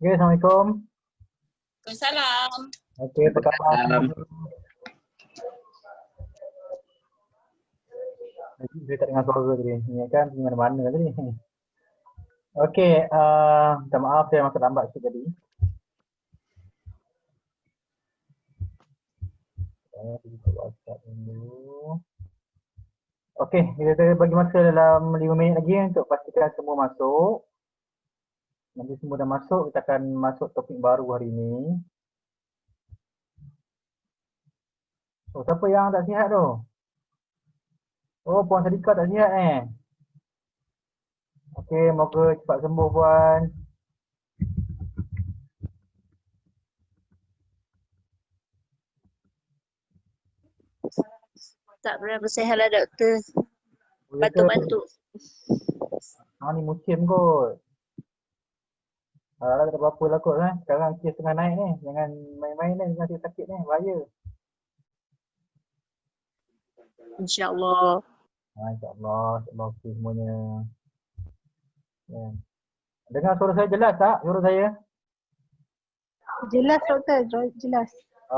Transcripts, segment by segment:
Okay, Assalamualaikum. Waalaikumsalam. Okey, apa khabar? Saya tak dengar suara tadi. Ni kan pergi mana-mana tadi. Okey, minta maaf saya masuk lambat sikit tadi. Saya pergi ke WhatsApp dulu. Okey, kita bagi masa dalam 5 minit lagi untuk pastikan semua masuk. Nanti semua dah masuk, kita akan masuk topik baru hari ini. Oh, siapa yang tak sihat tu? Oh, Puan Sadika tak sihat Okey, moga cepat sembuh Puan. Tak berapa sihat lah doktor. Oh, ya ke? Batuk-batuk. Ni musim kot. Tak ada apa-apa lah kot Sekarang kes tengah naik ni. Jangan main-main ni, jangan sakit ni. Bahaya. InsyaAllah. InsyaAllah. InsyaAllah okey semuanya. Ya. Dengar suara saya jelas tak? Suara saya? Jelas doktor, jelas.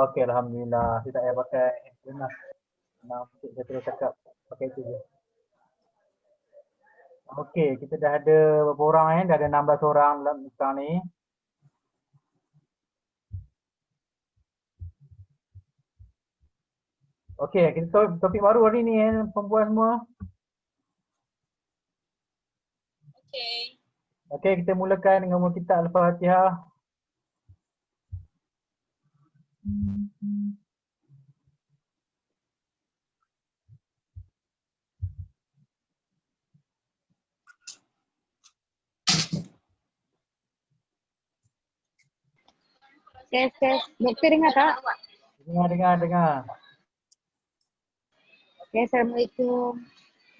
Okey, Alhamdulillah. Saya tak payah pakai dengar. Saya terus cakap pakai itu je. Okey, kita dah ada berapa orang Dah ada 16 orang dalam sekarang ni. Okey, kita topik baru hari ni perempuan semua. Okey. Okey, kita mulakan dengan umur kita Al-Fatihah. Tes. Doktor dengar tak? Dengar. Okay, Assalamualaikum.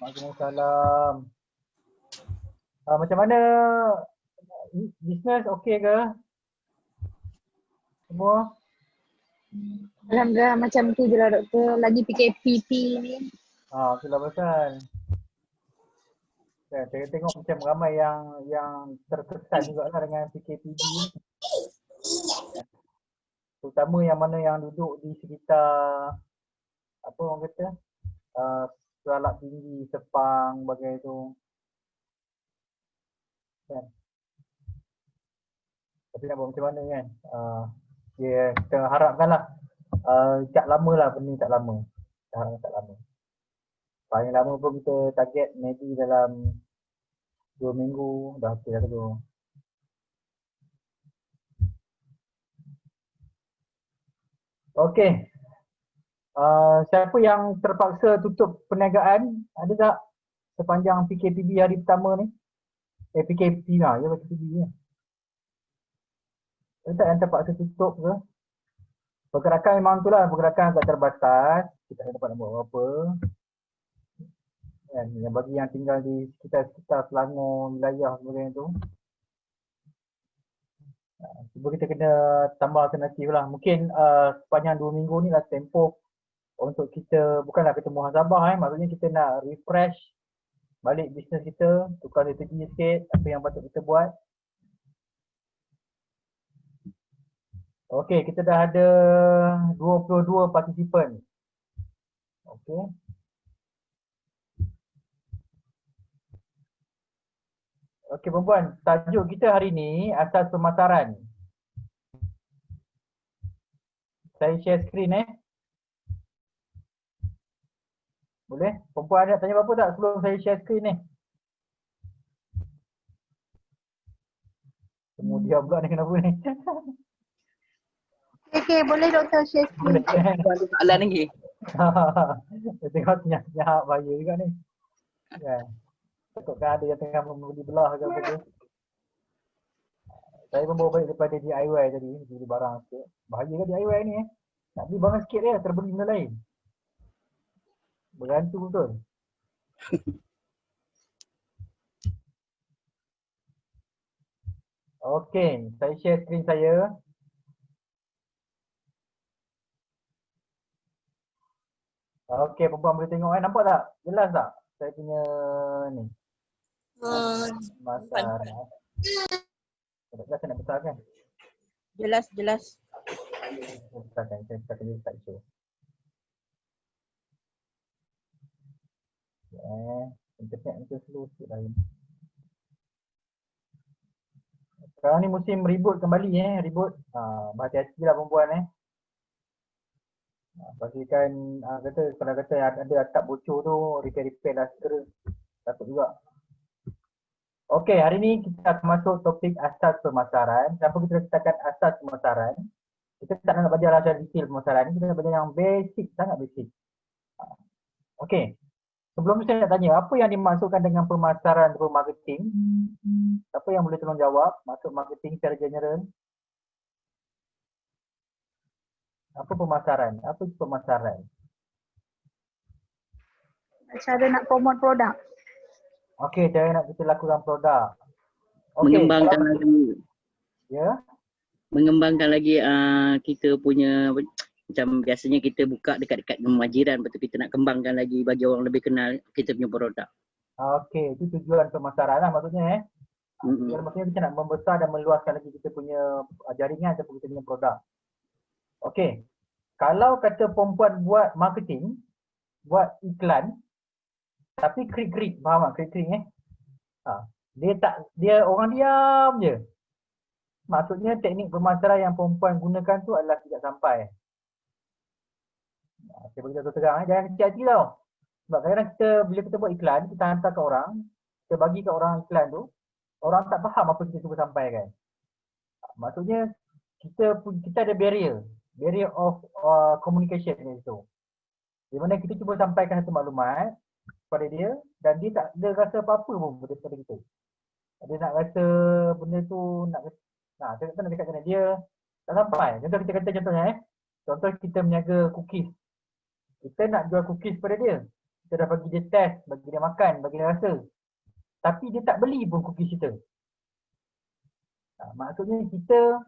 Waalaikumsalam. Macam mana bisnes okey ke? Semua? Alhamdulillah macam tu je lah doktor. Lagi PKPP ni. Itulah pasal. Saya tengok macam ramai yang terkesan juga lah dengan PKPB ni. Terutama yang mana yang duduk di sekitar apa orang kata Salak Tinggi, Sepang, bagai tu. Kan? Tapi nak buat macam mana kan? Kita harapkan lah tak lama lah benda ni tak lama. Kita harapkan tak lama. Paling lama pun kita target maybe dalam 2 minggu dah okey dah tu. Okey. Siapa yang terpaksa tutup perniagaan? Ada tak sepanjang PKPB hari pertama ni? PKP lah, ya PKPB ni. Ada tak yang terpaksa tutup ke? Pergerakan memang tu lah, pergerakan agak terbatas. Kita tak dapat nak buat apa-apa. Yang bagi yang tinggal di sekitar Selangor, wilayah sebagainya tu. Cuba kita kena tambah alternatif lah. Mungkin sepanjang 2 minggu ni lah tempoh untuk kita, bukanlah kita muhasabah maksudnya kita nak refresh balik bisnes kita, tukar strategi sikit, apa yang patut kita buat. Okey, kita dah ada 22 partisipan. Okey. Okey perempuan, tajuk kita hari ni asas pemasaran. Saya share screen Boleh? Perempuan ada tanya apa-apa tak sebelum saya share screen ni? Semua dia pula ni kenapa ni? Okay, boleh doktor share screen. Boleh. Soalan lagi. Saya tengok senyap-senyap bahaya juga ni. Kan? Takutkan ada yang tengah membeli belah ke apa ke. Saya pun bawa balik daripada DIY tadi, beli barang sikit. Bahaya ke DIY ni Nak beli barang sikit dia, terbeli benda lain. Berhantu betul. Okey, saya share screen saya. Okey, perempuan boleh tengok nampak tak? Jelas tak? Saya punya ni. Masalah. Tak jelas saya nak besarkan. Jelas, jelas. Saya start show. Internet macam slow sikit lah. Sekarang ni musim reboot kembali reboot. Berhati-hati lah perempuan pastikan kalau kata ada atap bocor tu repair lah segera. Takut juga. Okey, hari ni kita akan masuk topik asas pemasaran. Kenapa kita letakkan asas pemasaran? Kita tak nak belajar secara detail pemasaran ni, kita nak belajar yang basic, sangat basic. Okey. Sebelum tu saya nak tanya, apa yang dimaksudkan dengan pemasaran atau marketing? Siapa yang boleh tolong jawab maksud marketing secara general? Apa pemasaran? Apa itu pemasaran? Cara nak promote produk. Okey, cara nak kita lakukan produk. Okey, Mengembangkan kalau, lagi ya. mengembangkan lagi kita punya macam biasanya kita buka dekat-dekat pemajiran, betul kita nak kembangkan lagi bagi orang lebih kenal kita punya produk. Okey, itu tujuan pemasaran lah maksudnya Tujuan maksudnya kita nak membesar dan meluaskan lagi kita punya jaringan ataupun kita punya produk. Okey. Kalau kata perempuan buat marketing, buat iklan, tapi krik-krik, faham tak krik-krik dia orang diam je. Maksudnya teknik pemasaran yang perempuan gunakan tu adalah tidak sampai. Saya beritahu terang jangan kecil hati tau. Sebab kadang-kadang bila kita buat iklan, kita hantar ke orang, kita bagi ke orang iklan tu, orang tak faham apa kita cuba sampaikan. Maksudnya kita ada barrier of communication di situ. Di mana kita cuba sampaikan satu maklumat kepada dia dan dia tak ada rasa apa-apa pun daripada kita. Dia nak rasa benda tu saya kata dekat sana dia tak sampai. Contoh kita kata contoh kita meniaga cookies. Kita nak jual cookies pada dia. Kita dah bagi dia test, bagi dia makan, bagi dia rasa. Tapi dia tak beli pun cookies kita. Maksudnya kita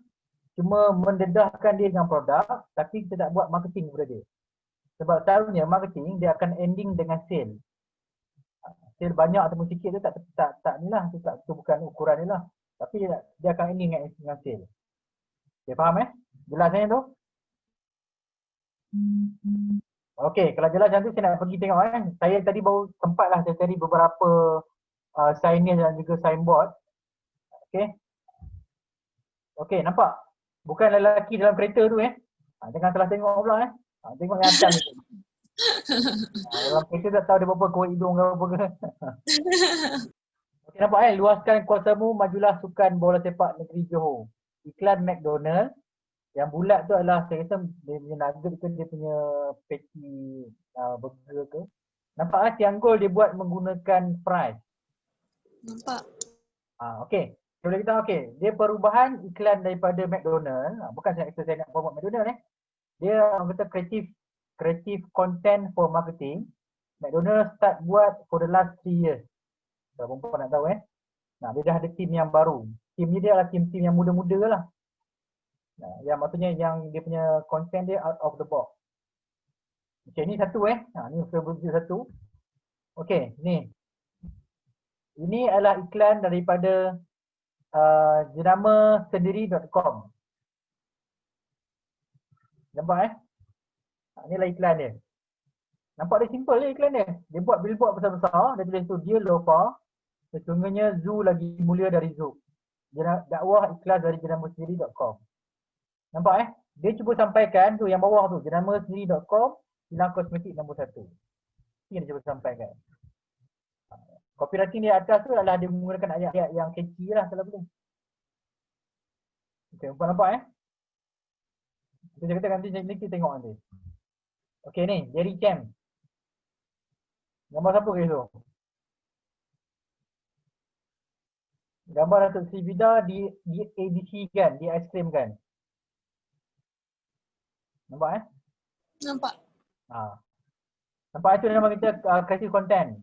cuma mendedahkan dia dengan produk tapi kita tak buat marketing kepada dia. Sebab selalunya marketing dia akan ending dengan sale. Sale banyak ataupun sikit tu tak nilah, tu bukan ukuran dia lah. Tapi dia akan ending dengan sale. Okay, faham Jelas tu? Okey, kalau jelas macam tu saya nak pergi tengok Saya tadi baru sempatlah saya cari beberapa signage dan juga signboard. Okey. Okey, nampak? Bukan lelaki dalam kereta tu jangan salah tengok pula tengok yang atas tu. Dalam kereta tak tahu dia berapa kuat hidung ke apa ke. Okey, nampak luaskan kuasamu, majulah sukan bola sepak negeri Johor. Iklan McDonald. Yang bulat tu adalah saya rasa dia punya nugget ke dia punya patty burger ke. Nampak triangle dia buat menggunakan fries. Nampak. Okey. Boleh kita dia perubahan iklan daripada McDonald. Bukan saya nak promote McDonald Dia orang kata creative content for marketing. McDonald start buat for the last 3 years. Kalau perempuan nak tahu dia dah ada team yang baru. Team ni dia adalah team yang muda-muda lah. Yang maksudnya yang dia punya content dia out of the box. Okey, ni satu ni saya beri satu. Okey, ni. Ini adalah iklan daripada jenama sendiri.com. Nampak inilah iklan dia. Nampak dia simple iklan dia. Dia buat billboard besar-besar, dia tulis tu dia Lofa, sesungguhnya zoo lagi mulia dari zoo. Dakwah ikhlas dari jenama sendiri.com. Nampak Dia cuba sampaikan tu yang bawah tu, jenama sendiri.com, hilang kosmetik nombor 1. Ini dia cuba sampaikan. Copywriting di atas tu adalah dia menggunakan ayat-ayat yang catchy lah kalau boleh. Okey, nampak Kita kata nanti kita tengok nanti. Okey ni, Jerry Chan. Gambar siapa ke tu? Gambar Datuk Sri Vida di ADC kan, di aiskrim kan. Nampak Nampak. Nampak itu nama kita creative content.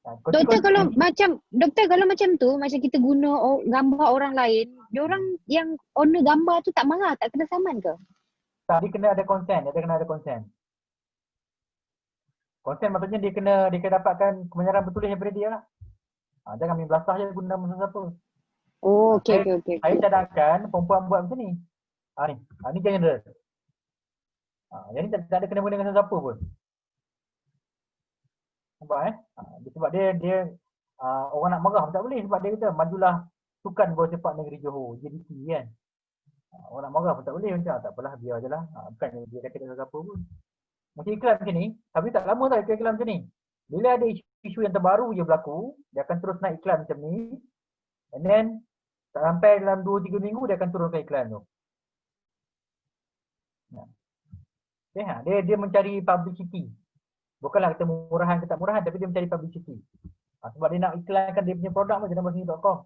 Doktor kalau macam tu, macam kita guna gambar orang lain, diorang yang owner gambar tu tak marah, tak kena saman ke? Tak, dia kena ada consent, Consent maksudnya dia kena dapatkan kebenaran bertulis daripada dia lah. Jangan main belasah je guna nama siapa. Oh, okey Saya, okey okey. saya cadangkan perempuan buat macam ni. Ni. Ni general. Jadi tak ada kena-mena dengan siapa pun. Nampak sebab dia orang nak marah pun tak boleh sebab dia kata majulah Sukan Bola Sepak Negeri Johor, JDT kan. Orang nak marah pun tak boleh macam tak apalah biar je lah. Bukan dia kata dengan siapa pun. Macam iklan macam ni, tapi tak lama tau iklan macam ni. Bila ada isu yang terbaru je berlaku, dia akan terus naik iklan macam ni. And then tak sampai dalam 2-3 minggu dia akan turunkan iklan tu. Okay, dia mencari publicity. Bukanlah kata murahan ke tak murahan, tapi dia mencari publicity. Sebab dia nak iklankan dia punya produk macam nama.com.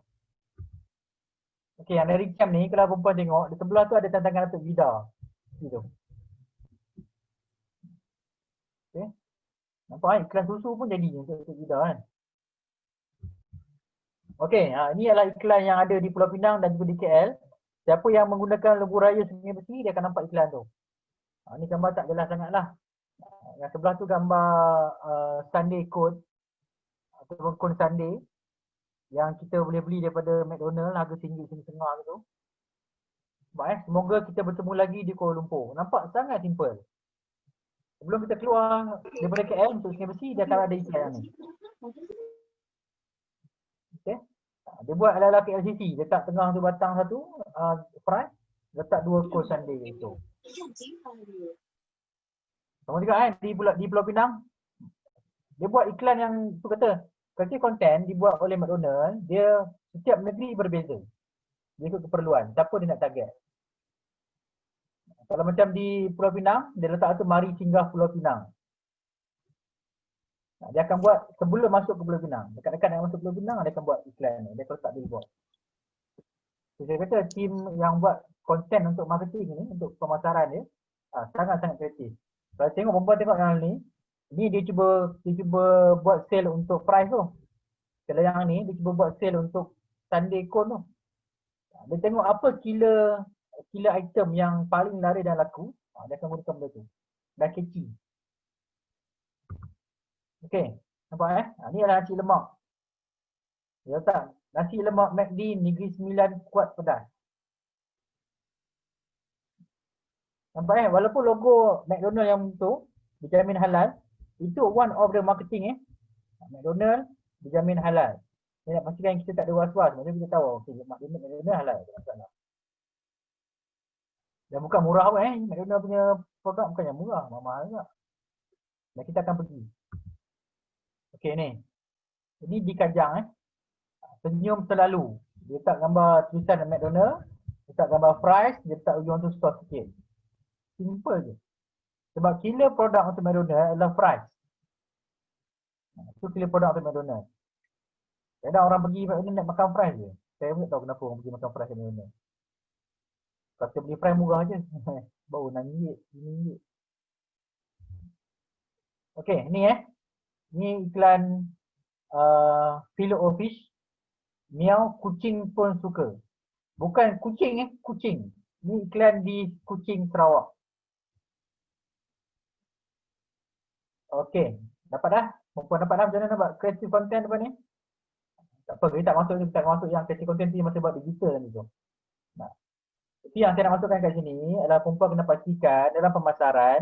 Okey, yang dari cam ni kalau perempuan tengok, di sebelah tu ada tantangan Datuk Vida. Gitu. Okey. Nampak iklan susu pun jadi untuk Datuk Vida kan. Okey, ini adalah iklan yang ada di Pulau Pinang dan juga di KL. Siapa yang menggunakan logo raya Sungai Besi, dia akan nampak iklan tu. Ni gambar tak jelas sangatlah. Yang sebelah tu gambar Sunday code ataupun code Sunday yang kita boleh beli daripada McDonald harga RM1.50 gitu. Semoga kita bertemu lagi di Kuala Lumpur. Nampak sangat simple. Sebelum kita keluar daripada KL untuk Sungai Besi, dia akan ada iklan ni. Okay. Dia buat ala-ala KLCC. Letak tengah tu batang satu, fry, letak 2 kos Sunday itu. Sama juga di Pulau Pinang, dia buat iklan yang tu kata, kerja konten dibuat oleh McDonald, dia setiap negeri berbeza. Dia ikut keperluan, siapa dia nak target. Kalau macam di Pulau Pinang, dia letak tu mari singgah Pulau Pinang. Dia akan buat sebelum masuk ke Pulau Pinang. Dekat-dekat nak masuk Pulau Pinang, dia akan buat iklan ni. Dia letak billboard. So, saya kata tim yang buat konten untuk marketing ni, untuk pemasaran dia, sangat-sangat kreatif. Kalau tengok perempuan tengok yang ni dia cuba buat sale untuk price tu. Kalau yang ni dia cuba buat sale untuk Sunday cone tu. Dia tengok apa killer item yang paling laris dan laku, dia akan gunakan benda tu. Dah catchy. Okey, nampak ni adalah nasi lemak. Dia letak nasi lemak McD Negeri 9 kuat pedas. Nampak walaupun logo McDonald yang tu dijamin halal, itu one of the marketing McDonald dijamin halal. Dia nak pastikan kita tak ada was-was, maksudnya kita tahu okey McDonald halal, tak masalah. Dan bukan murah pun McDonald punya produk bukan yang murah, mahal juga. Dan kita akan pergi. Okey ni. Ini di Kajang senyum selalu. Dia letak gambar tulisan McDonald, letak gambar fries, dia letak ujung tu sos sikit. Simple je. Sebab killer produk untuk McDonald adalah fries. Itu killer produk untuk McDonald. Kadang orang pergi McDonald nak makan fries je. Saya pun tak tahu kenapa orang pergi makan fries di McDonald. Kalau kita beli fries murah je. Baru RM6, RM5. Okey, ni ni iklan Fillet Fish. Miau kucing pun suka. Bukan kucing kucing. Ni iklan di Kuching, Sarawak. Okey, dapat dah? Perempuan dapat dah macam mana nampak creative content apa ni? Tak apa, kita tak masuk yang creative content tu masih buat digital ni tu. Nah. Jadi yang saya nak masukkan kat sini adalah perempuan kena pastikan dalam pemasaran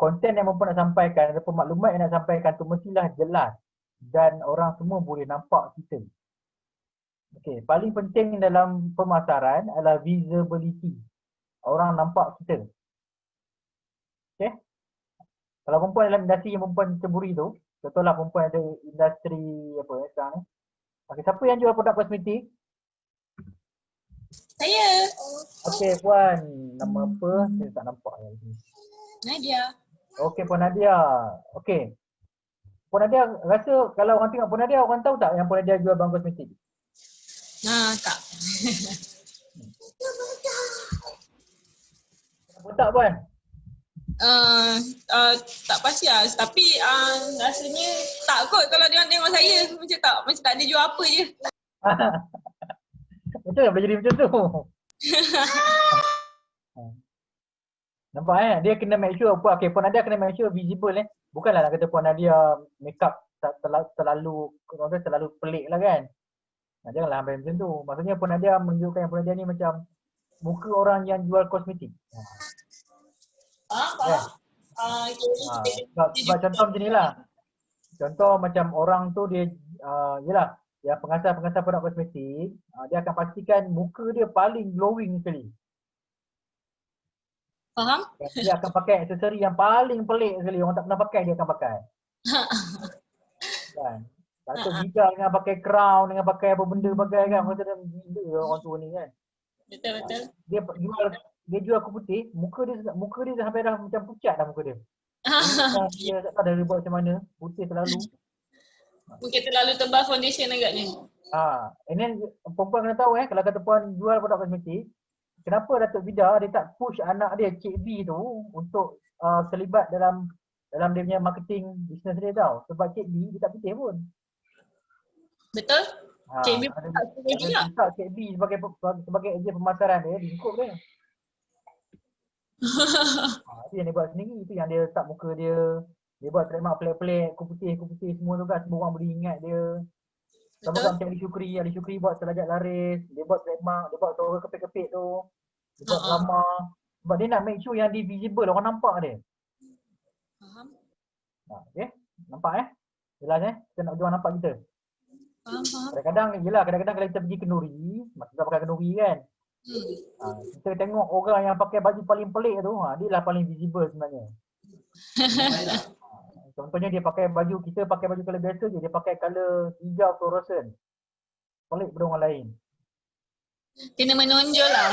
konten yang perempuan nak sampaikan ataupun maklumat yang nak sampaikan tu mestilah jelas dan orang semua boleh nampak kita. Okey, paling penting dalam pemasaran adalah visibility. Orang nampak kita. Okey. Kalau perempuan dalam industri yang perempuan ceburi tu, contohlah perempuan ada industri apa sekarang ni. Okey, siapa yang jual produk kosmetik? Saya. Okey, puan. Nama apa? Saya tak nampak lagi. Nadia. Okey, Puan Nadia. Okey. Puan Nadia rasa kalau orang tengok Puan Nadia, orang tahu tak yang Puan Nadia jual barang kosmetik? Tak. Tak puan? Tak pasti lah. Tapi rasanya tak kot kalau dia orang tengok saya. Macam tak ada jual apa je. Betul boleh jadi macam tu. Nampak dia kena make sure apa. Okey, Puan Nadia kena make sure visible Bukanlah nak kata Puan Nadia make up terlalu pelik lah kan. Janganlah ambil macam tu. Maksudnya penadia menunjukkan yang penadia ni macam muka orang yang jual kosmetik. Faham? Kan? Sebab contoh macam ni lah. Contoh macam orang tu dia, yelah, yang pengasas-pengasas produk kosmetik, dia akan pastikan muka dia paling glowing sekali. Faham? Dia akan pakai aksesori yang paling pelik sekali. Orang tak pernah pakai, dia akan pakai. Kan? Patut bidang dengan pakai crown, dengan pakai apa benda pakai kan. Masa dia gila orang tua ni kan. Betul. Dia jual kuku putih, muka dia sampai dah macam pucat dah muka dia. Dia tak tahu dah dia buat macam mana, putih terlalu. Mungkin terlalu tebal foundation agaknya. And then perempuan kena tahu kalau kata puan jual produk kosmetik, kenapa Datuk Vida dia tak push anak dia Cik B tu untuk terlibat dalam dia punya marketing business dia tau. Sebab Cik B dia tak putih pun. Betul? Cik B tak putih juga. Tak Cik B sebagai ejen pemasaran dia, dia cukup dia. Itu yang dia buat sendiri, itu yang dia letak muka dia. Dia buat trademark pelik-pelik, kuku putih semua tu kan, semua orang boleh ingat dia. Sama macam Ali Syukri buat selajak laris, dia buat trademark, dia buat suara kepit-kepit tu. Dia buat drama. Sebab dia nak make sure yang dia visible, orang nampak dia. Faham? Okay, nampak jelas kita nak jual nampak kita. Faham. Kadang-kadang kalau kita pergi kenduri, kita pakai kenduri kan. Kita tengok orang yang pakai baju paling pelik tu, dia lah paling visible sebenarnya. Contohnya dia pakai baju, kita pakai baju color biasa je, dia pakai color hijau fluorescent. Pelik daripada orang lain. Kena menonjol lah.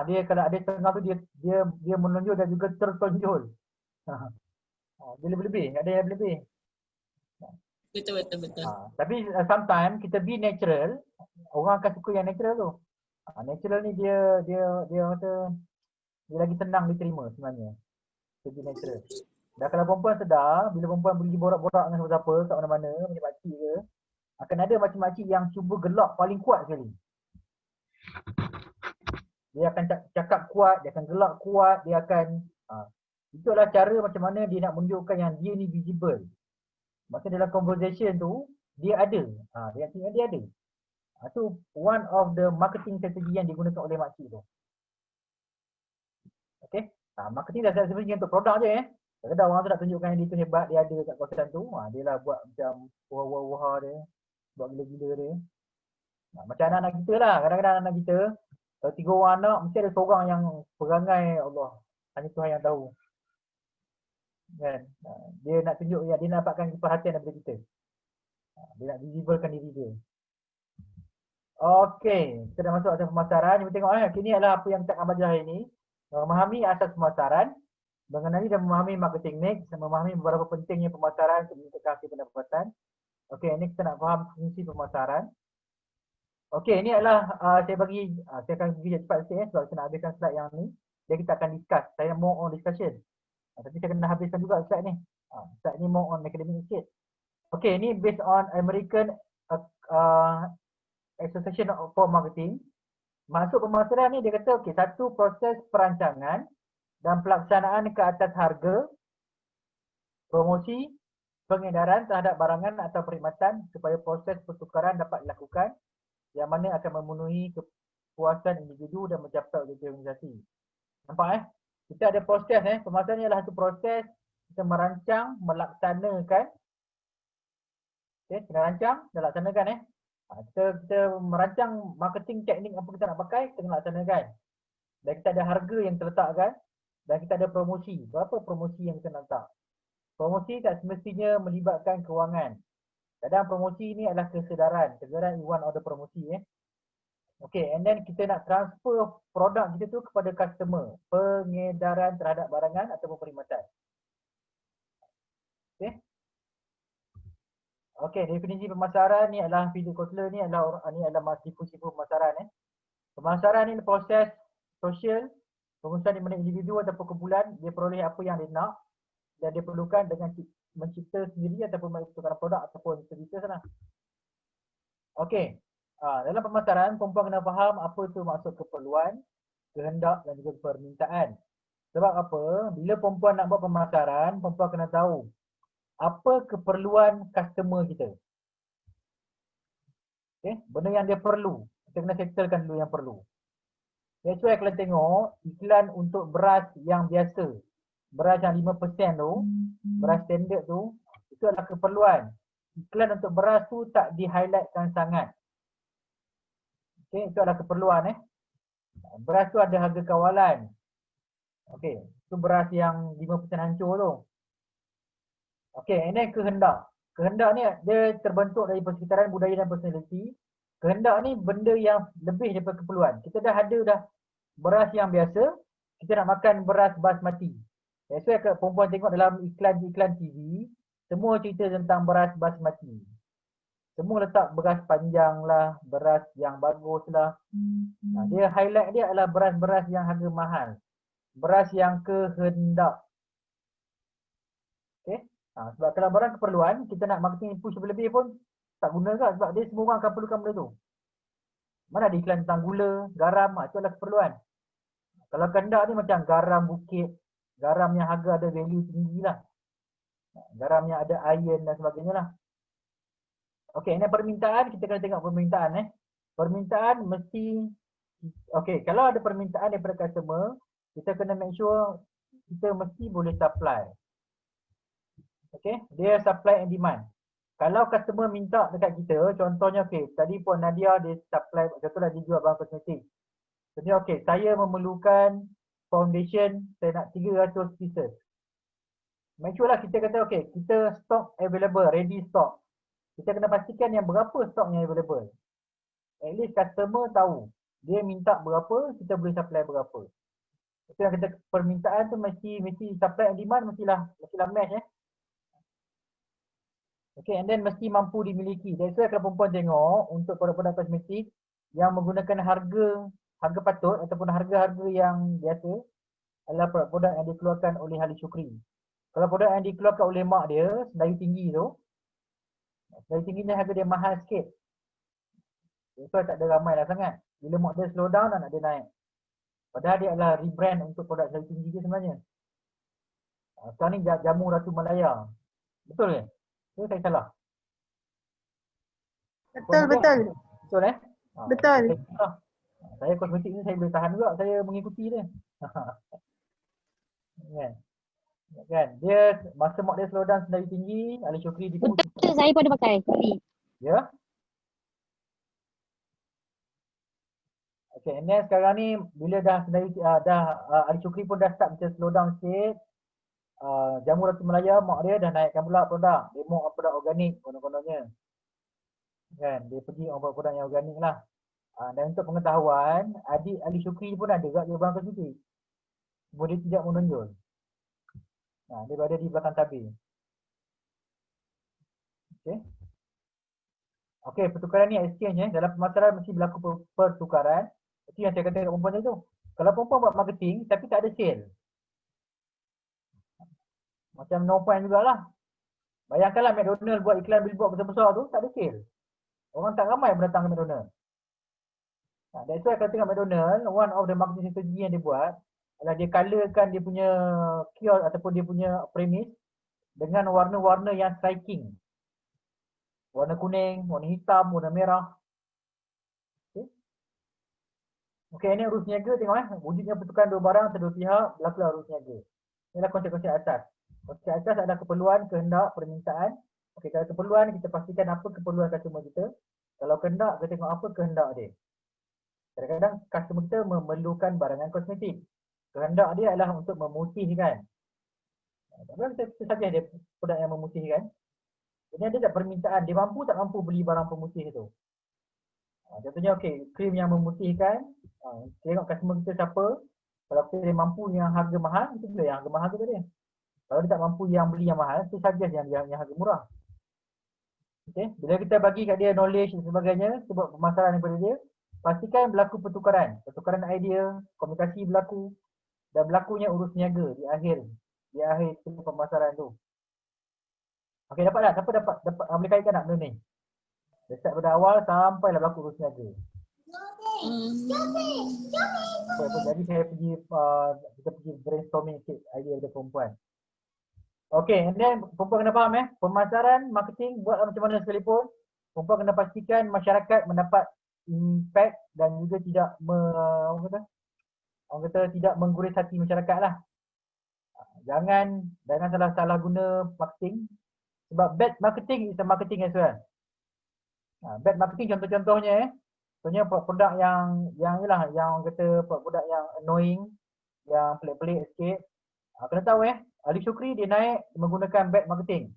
Dia kalau ada tengah tu dia menonjol dan juga tertonjol. Dia lebih-lebih, ada yang lebih. Betul. Tapi sometimes kita be natural, orang akan suka yang natural tu. Natural ni dia kata dia lagi senang diterima sebenarnya. Dia be natural. Dan kalau perempuan sedar, bila perempuan pergi borak-borak dengan siapa-siapa kat mana-mana, macam makcik ke, akan ada macam makcik yang cuba gelak paling kuat sekali. Dia akan cakap kuat, dia akan gelak kuat, dia akan itulah cara macam mana dia nak menunjukkan yang dia ni visible. Maksudnya dalam conversation tu, dia ada. Dia ada. Itu one of the marketing strategi yang digunakan oleh makcik tu. Okay. Marketing dah sebenarnya untuk produk je Kadang-kadang orang tu nak tunjukkan yang dia tu hebat, dia ada kat kawasan tu. Dia lah buat macam wah-wah dia. Buat gila-gila dia. Macam anak-anak kita lah. Kadang-kadang anak kita, kalau 3 orang anak, mesti ada seorang yang perangai Allah. Hanya Tuhan yang tahu. Kan? Dia nak tunjuk, dia nak dapatkan perhatian daripada kita. Dia nak visiblekan diri dia. Okey, kita dah masuk asas pemasaran. Kita tengok ini adalah apa yang kita akan belajar hari ini. Memahami asas pemasaran, mengenali dan memahami marketing mix, dan memahami beberapa pentingnya pemasaran untuk meningkatkan hasil pendapatan. Okey, ini kita nak faham fungsi pemasaran. Okey, ini adalah saya akan pergi cepat sikit sebab saya nak habiskan slide yang ni. Dan kita akan discuss. Saya more on discussion. Tapi saya kena habiskan juga slide ni. Slide ni more on academic sikit. Okey, ini based on American Association for Marketing. Masuk pemasaran ni dia kata satu proses perancangan dan pelaksanaan ke atas harga, promosi, pengedaran terhadap barangan atau perkhidmatan supaya proses pertukaran dapat dilakukan yang mana akan memenuhi kepuasan individu dan mencapai objektif organisasi. Nampak Kita ada proses pemasaran ni adalah satu proses kita merancang, melaksanakan. Kita rancang dan laksanakan kita merancang marketing teknik apa kita nak pakai, kita laksanakan. Dan kita ada harga yang terletakkan dan kita ada promosi. Berapa promosi yang kita nak letak? Promosi tak semestinya melibatkan kewangan. Kadang promosi ni adalah kesedaran. Kesedaran is one of the promosi Okay, and then kita nak transfer produk kita tu kepada customer. Pengedaran terhadap barangan ataupun perkhidmatan. Okay. Okey, definisi pemasaran ni adalah Peter Kotler ni adalah sifat pemasaran Pemasaran ni proses sosial, pengusaha di mana individu ataupun kumpulan dia peroleh apa yang dia nak dan dia perlukan dengan mencipta sendiri ataupun menciptakan produk ataupun servis sana. Okey. Dalam pemasaran perempuan kena faham apa tu maksud keperluan, kehendak dan juga permintaan. Sebab apa? Bila perempuan nak buat pemasaran, perempuan kena tahu apa keperluan customer kita. Okay, benda yang dia perlu. Kita kena settlekan dulu yang perlu. That's why kalau tengok iklan untuk beras yang biasa, beras yang 5% tu, beras standard tu, itu adalah keperluan. Iklan untuk beras tu tak di-highlightkan sangat. Okay, itu adalah keperluan Beras tu ada harga kawalan. Okay, itu beras yang 5% hancur tu. Okay, and then kehendak. Kehendak ni dia terbentuk dari persekitaran budaya dan personality. Kehendak ni benda yang lebih daripada keperluan. Kita dah ada beras yang biasa, kita nak makan beras basmati. That's why perempuan tengok dalam iklan-iklan TV, semua cerita tentang beras basmati. Semua letak beras panjang lah, beras yang bagus lah. Dia highlight dia adalah beras-beras yang harga mahal. Beras yang kehendak. Okay. Sebab kalau barang keperluan, kita nak marketing push lebih pun tak guna kan, sebab dia semua orang akan perlukan benda tu. Mana ada iklan tentang gula, garam, itu adalah keperluan. Kalau kehendak ni macam garam bukit, garam yang harga ada value tinggi lah. Garam yang ada iron dan sebagainya lah. Okey, ini permintaan, kita kena tengok permintaan Permintaan mesti, okey, kalau ada permintaan daripada customer, kita kena make sure kita mesti boleh supply. Okey, dia supply and demand. Kalau customer minta dekat kita, contohnya okey, tadi Puan Nadia dia supply, contohnya dia jual barang kosmetik. Jadi okey, saya memerlukan foundation, saya nak 300 pieces. Make sure lah kita kata okey, kita stock available, ready stock. Kita kena pastikan yang berapa stock yang available. At least customer tahu, dia minta berapa, kita boleh supply berapa. Itu yang kita permintaan tu mesti supply and demand mestilah match Okay, and then mesti mampu dimiliki. That's why kalau perempuan tengok untuk produk-produk kosmetik yang menggunakan harga patut ataupun harga-harga yang biasa adalah produk-produk yang dikeluarkan oleh ahli syukri. Kalau produk yang dikeluarkan oleh mak dia, sedayu tinggi tu, sedayu tingginya harga dia mahal sikit. That's why tak ada ramai lah sangat. Bila mak dia slow down, anak dia naik. Padahal dia adalah rebrand untuk produk sedayu tinggi dia sebenarnya. Sekarang ni jamu Ratu Malaya. Betul ke? Itu saya salah. Betul. Betul Betul. Saya kosmetik ni saya boleh tahan juga, saya mengikuti dia. Kan? Dia masa mak dia slow down sedayu tinggi, ahli syukri dipuji. Betul, saya pun ada pakai. Ya. Okay, and then sekarang ni bila dah sedayu ahli syukri pun dah start macam slow down sikit. Jamu Ratu Malaya, mak dia dah naikkan pula produk. Dia mau produk organik konon-kononnya. Kan, dia pergi produk yang organik lah. Dan untuk pengetahuan, adik ahli syukri pun ada juga dia barang kosmetik. Cuma dia tidak menonjol. Dia berada di belakang tabir. Okay, pertukaran ni exchange dalam pemasaran mesti berlaku pertukaran. Itu yang saya kata kat perempuan tu. Kalau perempuan buat marketing tapi tak ada sale, macam no point jugalah. Bayangkanlah McDonald buat iklan billboard besar-besar tu, tak ada sale. Orang tak ramai berdatang ke McDonald. That's why kalau tengok McDonald, one of the marketing strategy yang dia buat adalah dia colourkan dia punya kiosk ataupun dia punya premise dengan warna-warna yang striking. Warna kuning, warna hitam, warna merah. Okay, ini urus niaga, tengok wujudnya pertukaran dua barang antara dua pihak, berlakulah urus niaga. Inilah konsep-konsep asas. Konsep asas adalah keperluan, kehendak, permintaan. Okey, kalau keperluan, kita pastikan apa keperluan customer kita. Kalau kehendak, kita tengok apa kehendak dia. Kadang-kadang customer kita memerlukan barangan kosmetik. Kehendak dia adalah untuk memutihkan. Kadang-kadang kita saja dia produk yang memutihkan. Ini ada tak permintaan, dia mampu tak mampu beli barang pemutih itu. Contohnya okey, krim yang memutihkan. Tengok customer kita siapa. Kalau dia mampu yang harga mahal, kita beli yang harga mahal tu dia. Kalau dia tak mampu yang beli yang mahal, kita suggest yang harga murah. Okay. Bila kita bagi kat dia knowledge dan sebagainya, sebab pemasaran daripada dia, pastikan berlaku pertukaran. Pertukaran idea, komunikasi berlaku, dan berlakunya urus niaga di akhir pemasaran tu. Okey, dapat tak? Siapa dapat boleh kaitkan tak benda ni? Dia start pada awal sampailah berlaku urus niaga. Jadi saya kita pergi brainstorming sikit idea dari perempuan. Okay, and then perempuan kena faham pemasaran, marketing buat macam mana sekalipun, perempuan kena pastikan masyarakat mendapat impact dan juga tidak orang kata tidak mengguris hati masyarakat lah. Jangan salah guna marketing, sebab bad marketing is a marketing as well. Bad marketing contohnya contohnya produk yang orang kata produk yang annoying, yang pelik-pelik sikit. Kena tahu Ali Shukri dia naik menggunakan bad marketing.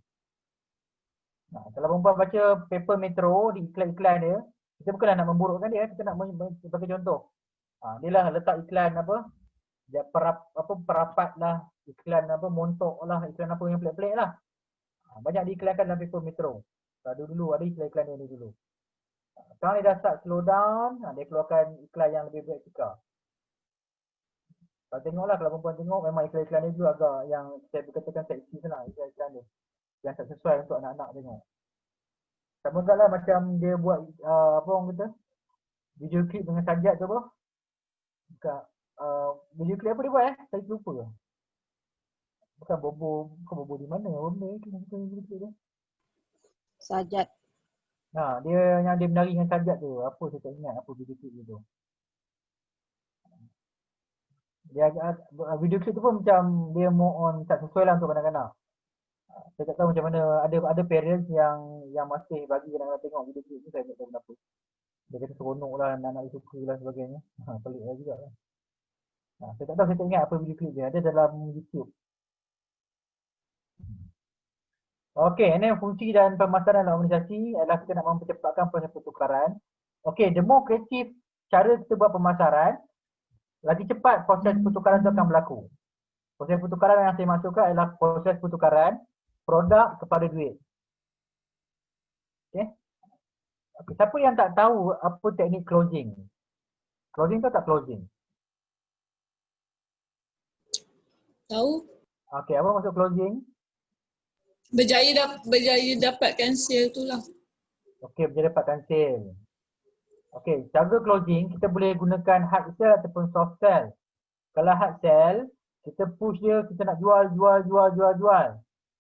Kalau perempuan baca paper Metro di iklan-iklan dia, kita bukanlah nak memburukkan dia, kita nak bagi contoh. Dia lah letak iklan dia perapat lah, iklan montok lah, iklan apa yang pelik-pelik lah. Banyak diiklankan dalam paper Metro. Dulu ada iklan-iklan dia ni dulu. Sekarang dia dah start slow down, dia keluarkan iklan yang lebih praktikal. Kalau tengoklah, kalau perempuan tengok memang iklan-iklan dia juga agak yang saya berkatakan seksi tu lah, iklan dia. Yang tak sesuai untuk anak-anak tengok. Sama juga lah macam dia buat apa orang kata, video klip dengan sajat tu apa. Video klip apa dia buat saya lupa. Bukan bobo di mana benda video klip tu. Sajat. Dia yang dia menari dengan sajat tu, apa saya tak ingat apa video klip tu. Dia video klip tu pun macam dia more on tak sesuai lah untuk kanak-kanak. Saya tak tahu macam mana, ada parents yang masih bagi kanak-kanak tengok video klip tu, saya tak tahu kenapa. Dia kata seronok lah, anak-anak dia suka lah sebagainya. Pelik lah juga lah. Saya tak tahu, saya tak ingat apa video klip dia, ada dalam YouTube. Okey, ini fungsi dan pemasaran dalam organisasi adalah kita nak mempercepatkan proses pertukaran. Okey, the more kreatif cara kita buat pemasaran, lagi cepat proses pertukaran itu akan berlaku. Proses pertukaran yang saya maksudkan adalah proses pertukaran produk kepada duit. Okey. Siapa yang tak tahu apa teknik closing? Closing tu tak closing? Tahu? Okey, apa maksud closing? Berjaya dapatkan sale tu lah. Okey, berjaya dapatkan sale. Okey, cara closing kita boleh gunakan hard sell ataupun soft sell. Kalau hard sell, kita push dia, kita nak jual.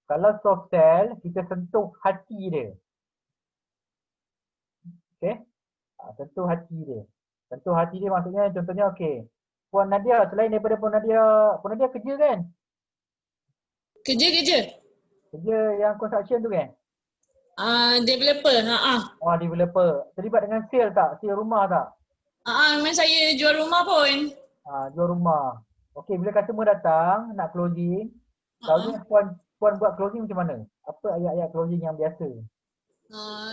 Kalau soft sell, kita sentuh hati dia. Okey. Sentuh hati dia. Sentuh hati dia maksudnya contohnya okey. Puan Nadia, selain daripada Puan Nadia kerja kan? Kerja. Kerja yang construction tu kan? Developer. Developer. Terlibat dengan sale tak? Sale rumah tak? Memang saya jual rumah pun. Jual rumah. Okey, bila customer datang nak closing, selalunya puan buat closing macam mana? Apa ayat-ayat closing yang biasa?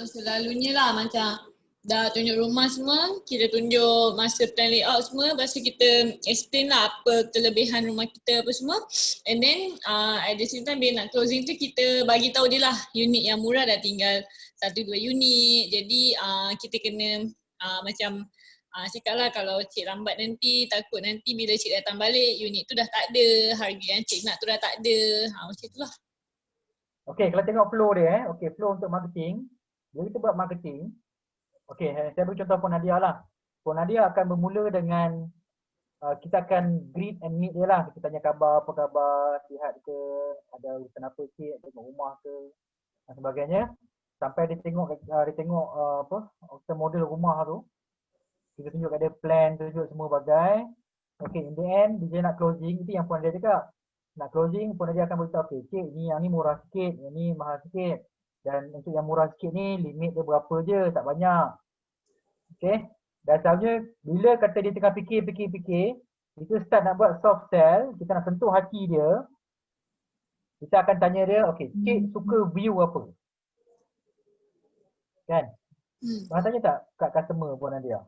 Selalunya lah macam dah tunjuk rumah semua, kita tunjuk master plan layout semua, lepas tu kita explain lah apa kelebihan rumah kita apa semua, and then at the same time bila nak closing tu kita bagi tahu dia lah unit yang murah dah tinggal 1-2 unit, jadi kita kena macam cakap lah kalau cik lambat nanti, takut nanti bila cik datang balik unit tu dah tak ada, harga yang cik nak tu dah tak ada, macam tu lah. Okey, kalau tengok flow dia okey, flow untuk marketing, bila kita buat marketing, okey, saya beri contoh Puan Nadia lah. Puan Nadia akan bermula dengan kita akan greet and meet dia lah. Kita tanya khabar, apa khabar, sihat ke, ada urusan apa cik, tengok rumah ke dan sebagainya. Sampai dia tengok model rumah tu. Kita tunjuk dia plan, tunjuk semua bagai. Okey, in the end dia nak closing, itu yang Puan Nadia cakap. Nak closing, Puan Nadia akan beritahu, okey cik, yang ni murah sikit, yang ni mahal sikit. Dan untuk yang murah sikit ni limit dia berapa je, tak banyak. Okey. Dan selalunya bila kata dia tengah fikir, kita start nak buat soft sell, kita nak sentuh hati dia. Kita akan tanya dia, okey, cik suka view apa? Kan? Pernah tanya tak kat customer Puan Nadia?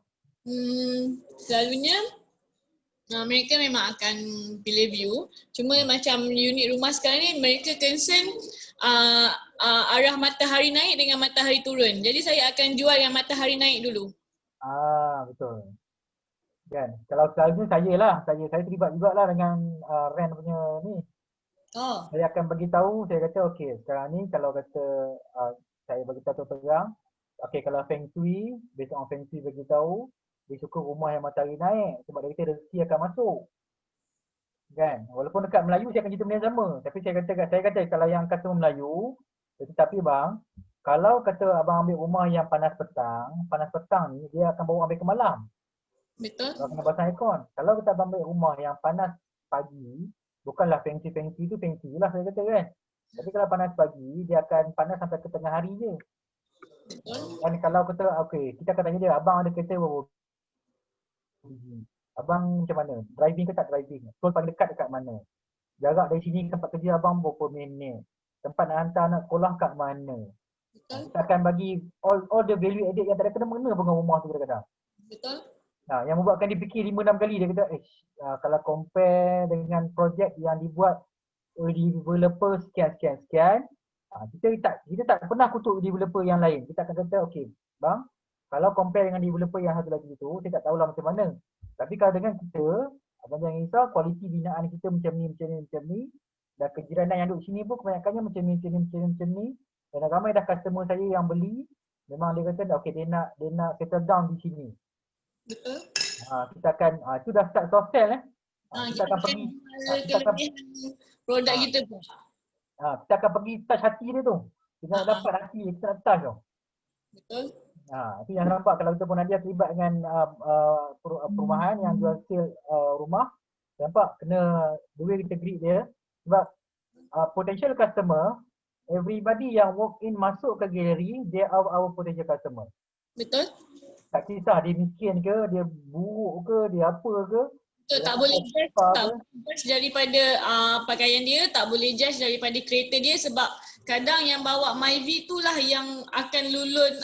Selalunya mereka memang akan pilih view. Cuma macam unit rumah sekarang ni mereka concern arah matahari naik dengan matahari turun. Jadi saya akan jual yang matahari naik dulu. Betul. Kan? Kalau selalunya saya terlibat jugalah dengan rent punya ni. Saya akan bagi tahu, saya kata okey, sekarang ni kalau kata saya bagi tahu terang, okey kalau Feng Shui, based on Feng Shui bagi tahu, dia suka rumah yang matahari naik sebab dia kata rezeki akan masuk. Kan? Walaupun dekat Melayu saya akan cerita benda yang sama, tapi saya kata kalau yang customer Melayu, tetapi bang, kalau kata abang ambil rumah yang panas petang ni dia akan bawa ambil ke malam. Betul. Kalau kena pasang aircon. Kalau kita ambil rumah yang panas pagi, bukanlah fengsi-fengsi tu fengsi lah saya kata kan. Tapi kalau panas pagi, dia akan panas sampai ke tengah hari je. Betul. Dan kalau kita, okey, kita akan tanya dia, abang ada kereta berapa biji? Abang macam mana? Driving ke tak driving? Tol paling dekat dekat mana? Jarak dari sini ke tempat kerja abang berapa minit? Tempat nak hantar anak sekolah kat mana? Betul. Kita akan bagi all the value added yang tak ada kena-mengena pun dengan rumah tu kadang-kadang. Betul. Yang membuatkan dia fikir 5-6 kali dia kata, kalau compare dengan projek yang dibuat oleh developer sekian, kita tak pernah kutuk developer yang lain. Kita akan kata, okey, bang, kalau compare dengan developer yang satu lagi tu, saya tak tahulah macam mana. Tapi kalau dengan kita, abang jangan risau, kualiti binaan kita macam ni. Dan kejiranan yang duduk sini pun kebanyakannya macam ni. Dan ramai dah customer saya yang beli, memang dia kata, okey, dia nak settle down di sini. Betul. Kita akan, itu dah start soft sell kita akan pergi, produk kita pun. kita akan pergi touch hati dia tu. Kita nak dapat hati, kita nak touch tu. Betul. Itu yang nampak kalau kita pun ada terlibat dengan perumahan yang jual sale rumah, nampak kena the way kita greet dia. Sebab potential customer, everybody yang walk in masuk ke galeri, they are our potential customer. Betul. Tak kisah dia miskin ke, dia buruk ke, dia apa ke. Betul, tak boleh judge daripada pakaian dia, tak boleh judge daripada kereta dia sebab kadang yang bawa Myvi tu lah yang akan loan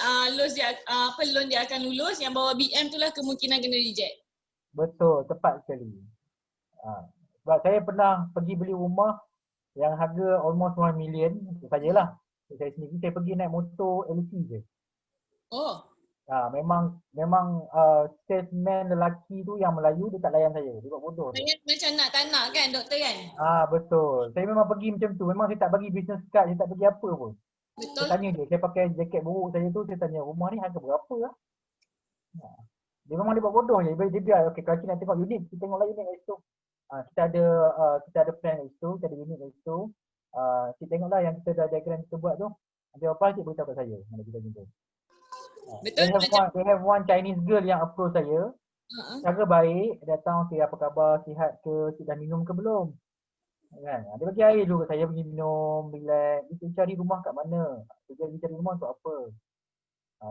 dia akan lulus, yang bawa BM tu lah kemungkinan kena reject. Betul, tepat sekali. Sebab saya pernah pergi beli rumah yang harga almost 1 million sajalah. Saya sendiri saya pergi naik motor LT je. Oh. Memang salesman lelaki tu yang Melayu dia tak layan saya. Dia buat bodoh. Macam nak tak nak kan doktor kan? Betul. Saya memang pergi macam tu. Memang saya tak bagi business card, saya tak bagi apa pun. Betul. Saya tanya dia, saya pakai jaket buruk saya tu, saya tanya rumah ni harga berapa lah. Dia memang dia buat bodoh je. Dia biar, okey kalau nak tengok unit, kita tengoklah unit kat situ. Kita ada plan kat situ, kita ada unit kat situ. Kita tengoklah yang kita dah diagram kita buat tu. Nanti apa cik beritahu kat saya. Mana kita jumpa. Betul. They have one Chinese girl yang approach saya. Cara baik, datang, okey apa khabar, sihat ke, dah minum ke belum? Kan? Dia bagi air dulu kat saya, pergi minum, relax. Dia cari rumah kat mana? Dia cari rumah untuk apa?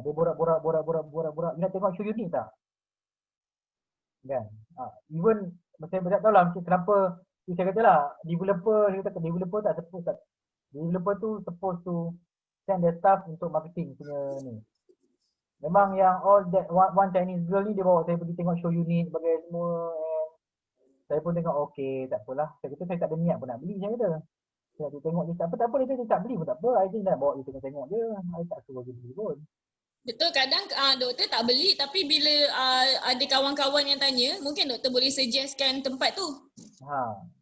Dia borak-borak. Dia nak tengok show unit tak? Kan? Even, saya tak tahu lah kenapa, saya kata lah, developer tu supposed to send their staff untuk marketing punya ni. Memang yang all that one Chinese girl ni dia bawa saya pergi tengok show unit bagai semua. Saya pun tengok okey tak apalah. Saya kata saya tak ada niat pun nak beli saya kata. Saya nak tengok dia tak apa dia tak beli pun tak apa. Saya nak bawa dia tengok je. Saya tak suruh dia beli pun. Betul, kadang doktor tak beli tapi bila ada kawan-kawan yang tanya, mungkin doktor boleh suggestkan tempat tu.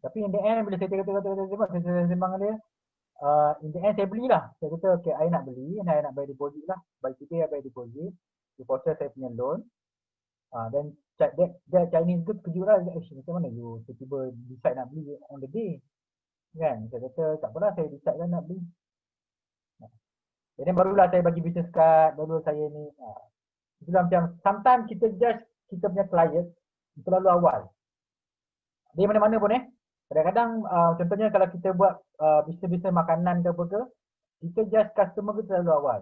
Tapi in the end bila saya saya sembang dia, in the end saya belilah. Saya kata okay, I nak beli, I nak bayar deposit lah. By today I bayar deposit. Deposit saya punya loan. Dan that Chinese girl kejut lah. Macam mana you tiba-tiba decide nak beli on the day. Kan? Saya kata tak apalah, saya decide lah nak beli. Jadi barulah saya bagi business card, baru saya ni. Itulah macam, sometimes kita judge kita punya client terlalu awal. Dia mana-mana pun kadang-kadang contohnya kalau kita buat bisnes-bisnes makanan ke apa ke, kita judge customer ke terlalu awal.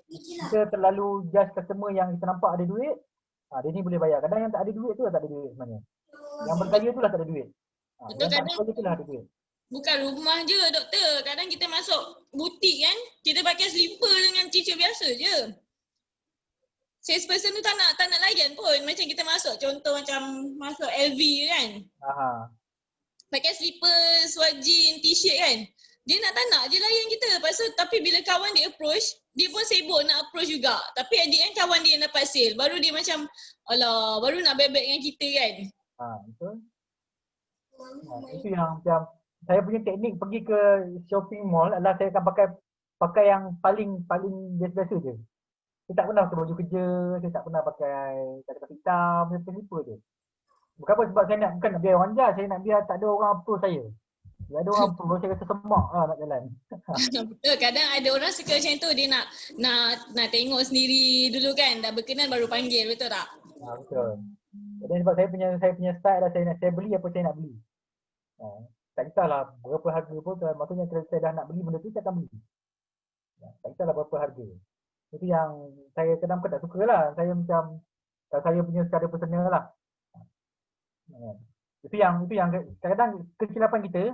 Kita terlalu judge customer yang kita nampak ada duit, dia ni boleh bayar. Kadang yang tak ada duit tu lah tak ada duit sebenarnya. Yang bergaya tu lah tak ada duit. Betul, yang tak ada tu lah ada duit. Bukan rumah je doktor. Kadang kita masuk butik kan, kita pakai slipper dengan t-shirt biasa je. Salesperson tu tak nak layan pun. Macam kita masuk, contoh macam masuk LV kan. Pakai slipper, swat jean, t-shirt kan. Dia tak nak je layan kita. Tapi bila kawan dia approach, dia pun sibuk nak approach juga. Tapi at the end kawan dia dapat sale. Baru dia macam, alah, baru nak bebek dengan kita kan. Betul. Itu yang macam, saya punya teknik pergi ke shopping mall adalah saya akan pakai yang paling biasa-biasa je. Saya tak pernah pakai baju kerja, saya tak pernah pakai kata-kata hitam, saya pakai slipper je. Bukan apa sebab saya bukan nak biar orang judge, saya nak biar tak ada orang approach saya. Dia ada orang promosi kata semak nak jalan. Betul, kadang ada orang suka macam tu, dia nak tengok sendiri dulu kan, dah berkenan baru panggil, betul tak? Betul. Jadi sebab saya punya style dah, saya beli apa saya nak beli. Tak kisahlah berapa harga pun, maksudnya kalau saya dah nak beli benda tu saya akan beli. Tak kisahlah berapa harga. Itu yang saya kadang-kadang tak suka lah. Saya macam, saya punya secara personal lah. Itu yang kadang-kadang kesilapan kita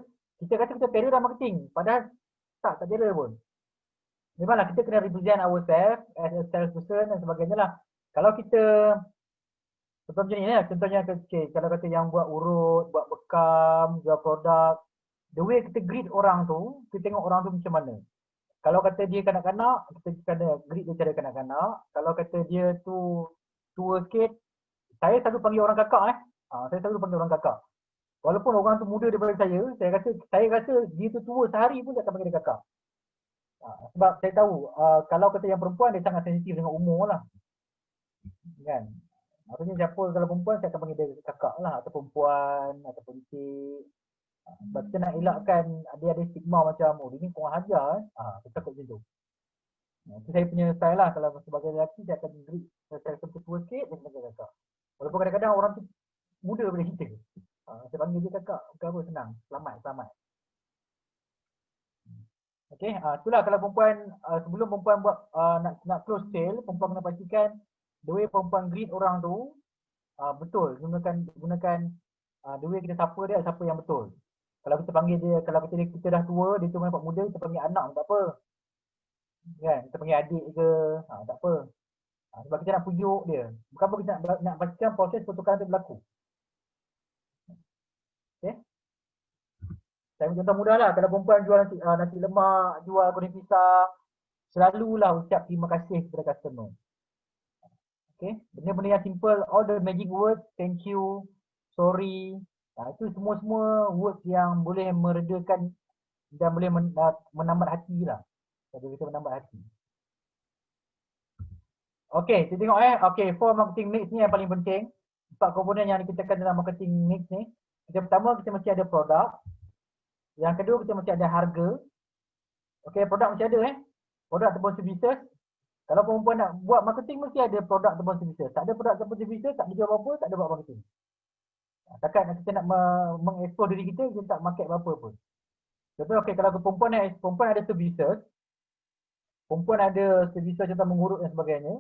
kata kita career dalam marketing. Padahal tak career pun. Memanglah kita kena represent ourselves as a salesperson dan sebagainya lah. Kalau kita, contoh macam ni lah, contohnya kalau kata yang buat urut, buat bekam, jual produk, the way kita greet orang tu, kita tengok orang tu macam mana. Kalau kata dia kanak-kanak, kita kena greet dia cara kanak-kanak. Kalau kata dia tu tua sikit, saya selalu panggil orang kakak saya selalu panggil orang kakak. Walaupun orang tu muda daripada saya rasa dia tu tua sehari pun saya akan panggil dia kakak. Sebab saya tahu kalau kata yang perempuan dia sangat sensitif dengan umur lah. Kan? Maksudnya siapa kalau perempuan saya akan panggil dia kakak lah, atau perempuan ataupun cik. Sebab kita nak elakkan dia ada stigma macam dia ni kurang ajar kita takut macam tu. Itu saya punya style lah. Kalau sebagai lelaki saya akan greet saya tua sikit dia panggil kakak. Walaupun kadang-kadang orang tu muda daripada kita. Saya panggil dia kakak, bukan apa, senang. Selamat. Okey, itulah kalau perempuan sebelum perempuan buat nak close sale, perempuan kena pastikan the way perempuan greet orang tu betul, gunakan the way kita siapa yang betul. Kalau kita panggil dia, kalau kita dah tua, dia cuma nampak muda, kita panggil anak tak apa. Kan, kita panggil adik ke, tak apa. Sebab kita nak pujuk dia. Bukan apa kita nak pastikan proses pertukaran itu berlaku. Okey. Saya contoh mudah lah, kalau perempuan jual nasi lemak, jual goreng pisang, selalulah ucap terima kasih kepada customer. Okay, benda-benda yang simple, all the magic words, thank you, sorry, itu semua words yang boleh meredakan dan boleh menambat hati lah. Jadi kita menambat hati. Okay, kita tengok okay, 4 marketing mix ni yang paling penting. 4 komponen yang dikatakan dalam marketing mix ni. Pertama, kita mesti ada produk. Yang kedua, kita mesti ada harga. Okay, produk mesti ada produk ataupun services. Kalau perempuan nak buat marketing, mesti ada produk ataupun services. Tak ada produk ataupun services, tak ada jual apa-apa, tak ada buat marketing. Takkan kita nak mengekspos diri kita tak market apa-apa pun. Contoh, okay, kalau perempuan ada services, perempuan ada services contoh mengurut dan sebagainya,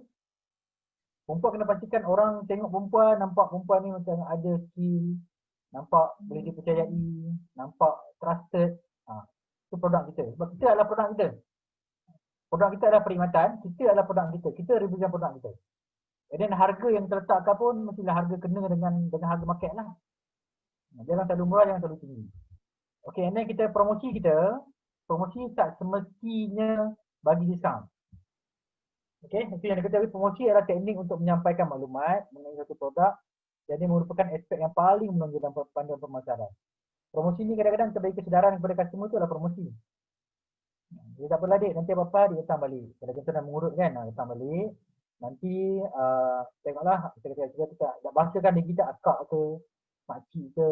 perempuan kena pastikan orang tengok perempuan, nampak perempuan ni macam ada skill, nampak boleh dipercayai, nampak trusted. Itu produk kita. Sebab kita adalah produk kita. Produk kita adalah perkhidmatan, kita adalah produk kita. Kita represent produk kita. Dan harga yang terletakkan pun mestilah harga kena dengan harga market lah. Jangan terlalu murah, jangan terlalu tinggi. Okay, and then kita promosi tak semestinya bagi diskaun. Okay, itu yang kita promosi adalah teknik untuk menyampaikan maklumat mengenai satu produk. Jadi merupakan aspek yang paling menonjol dalam panduan pemasaran. Promosi ni kadang-kadang kita bagi kesedaran kepada customer tu adalah promosi. Dia tak apalah dek, nanti apa-apa dia datang balik. Kalau kita nak mengurut kan, datang balik. Nanti tengoklah, kita tak bahasakan dia kita akak ke, makcik ke.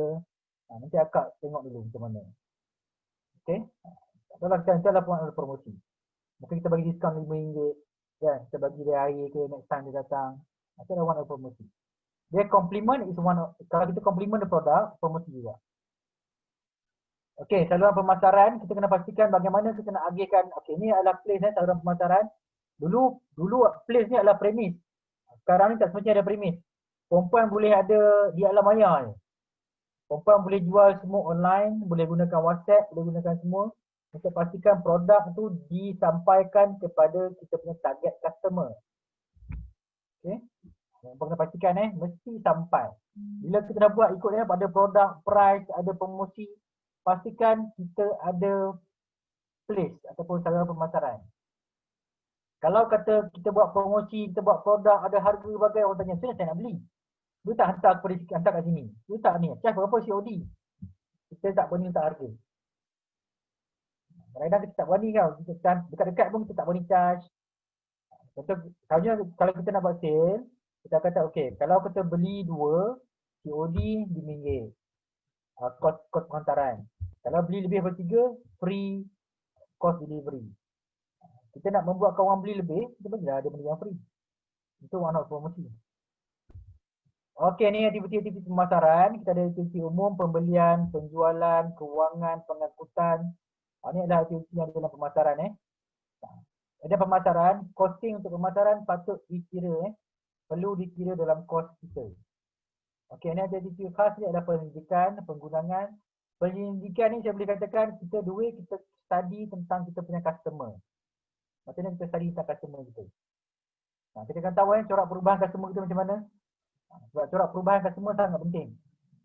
Nanti akak tengok dulu macam mana. Okay. Kalau kita adalah promosi. Mungkin kita bagi diskaun RM5 kan, kita bagi dia air ke, next time dia datang. Itu adalah one of promosi. Dia compliment is one of, kalau kita compliment the product, promosi juga. Okey, saluran pemasaran, kita kena pastikan bagaimana kita nak agihkan. Okey, ni adalah place saluran pemasaran. Dulu place ni adalah premis. Sekarang ni tak semestinya ada premis. Perempuan boleh ada di alam maya je. Perempuan boleh jual semua online, boleh gunakan WhatsApp, boleh gunakan semua. Untuk pastikan produk tu disampaikan kepada kita punya target customer. Okey. Yang kena pastikan mesti sampai. Bila kita dah buat ikut pada produk, price, ada promosi, pastikan kita ada place ataupun saluran pemasaran. Kalau kata kita buat promosi, kita buat produk, ada harga bagai, orang tanya, saya nak beli. Dia tak hantar kat sini. Dia tak ni, charge berapa COD. Kita tak berani letak harga. Kadang-kadang kita tak berani kan, dekat-dekat pun kita tak berani charge. Contohnya kalau kita nak buat sale, kita kata okey, kalau kita beli 2, COD RM5. Kos penghantaran. Kalau beli lebih daripada 3, free cost delivery. Kita nak membuatkan orang beli lebih, kita bagilah ada benda yang free. Itu one of promosi. Okey, ni aktiviti-aktiviti pemasaran. Kita ada aktiviti umum, pembelian, penjualan, kewangan, pengangkutan. Ini adalah aktiviti yang ada dalam pemasaran. Ada pemasaran, costing untuk pemasaran patut dikira. Perlu dikira dalam kos kita. Okey, ini ada aktiviti khas ni adalah penyelidikan, penggunaan. Penyelidikan ni saya boleh katakan kita kita study tentang kita punya customer. Maksudnya kita study tentang customer kita. Kita akan tahu corak perubahan customer kita macam mana. Sebab corak perubahan customer sangat penting.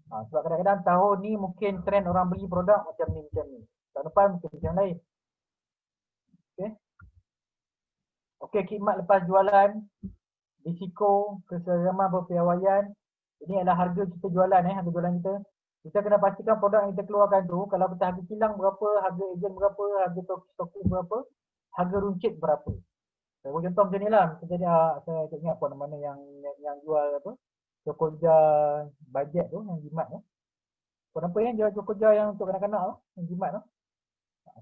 Sebab kadang-kadang tahun ni mungkin trend orang beli produk macam ni. Tahun depan mungkin macam lain. Okey, khidmat lepas jualan, risiko, kesedaran berpiawaian. Ini adalah harga kita jualan harga jualan kita. Kita kena pastikan produk yang kita keluarkan tu, kalau kita harga kilang berapa, harga ejen berapa, harga stokis berapa, harga runcit berapa. Saya buat contoh macam ni lah. Saya tak ingat apa mana yang jual apa. Cokoja bajet tu, yang jimat tu. Kenapa yang jual cokoja yang untuk kanak-kanak tu, yang jimat tu.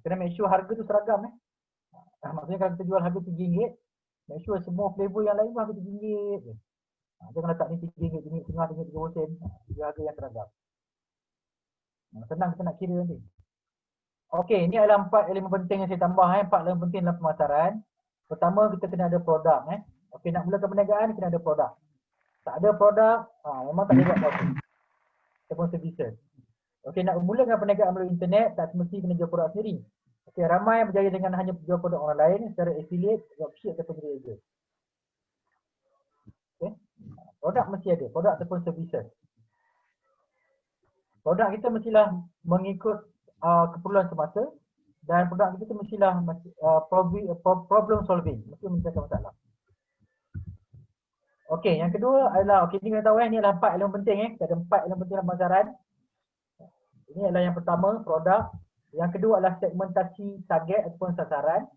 Kena make sure harga tu seragam maksudnya kalau kita jual harga RM3, make sure semua flavor yang lain pun harga RM3 je. Jangan letak ni RM3, RM3.5, RM3.30. Dia harga yang seragam. Senang kita nak kira nanti. Okey, ini adalah 4 elemen penting yang saya tambah 4 elemen penting dalam pemasaran. Pertama, kita kena ada produk Okey, nak mulakan perniagaan kena ada produk. Tak ada produk, memang tak boleh buat apa-apa. Ataupun services. Okey, nak mulakan perniagaan melalui internet, tak semesti kena jual produk sendiri. Okey, ramai yang berjaya dengan hanya jual produk orang lain secara affiliate, dropship ataupun jadi. Okey. Produk mesti ada, produk ataupun services. Produk kita mestilah mengikut keperluan semasa dan produk kita mestilah problem solving, mesti menyelesaikan masalah. Okey, yang kedua adalah ini kena tahu ini adalah 4 elemen penting Kita ada 4 elemen penting dalam pemasaran. Ini adalah yang pertama, produk. Yang kedua adalah segmentasi target ataupun sasaran.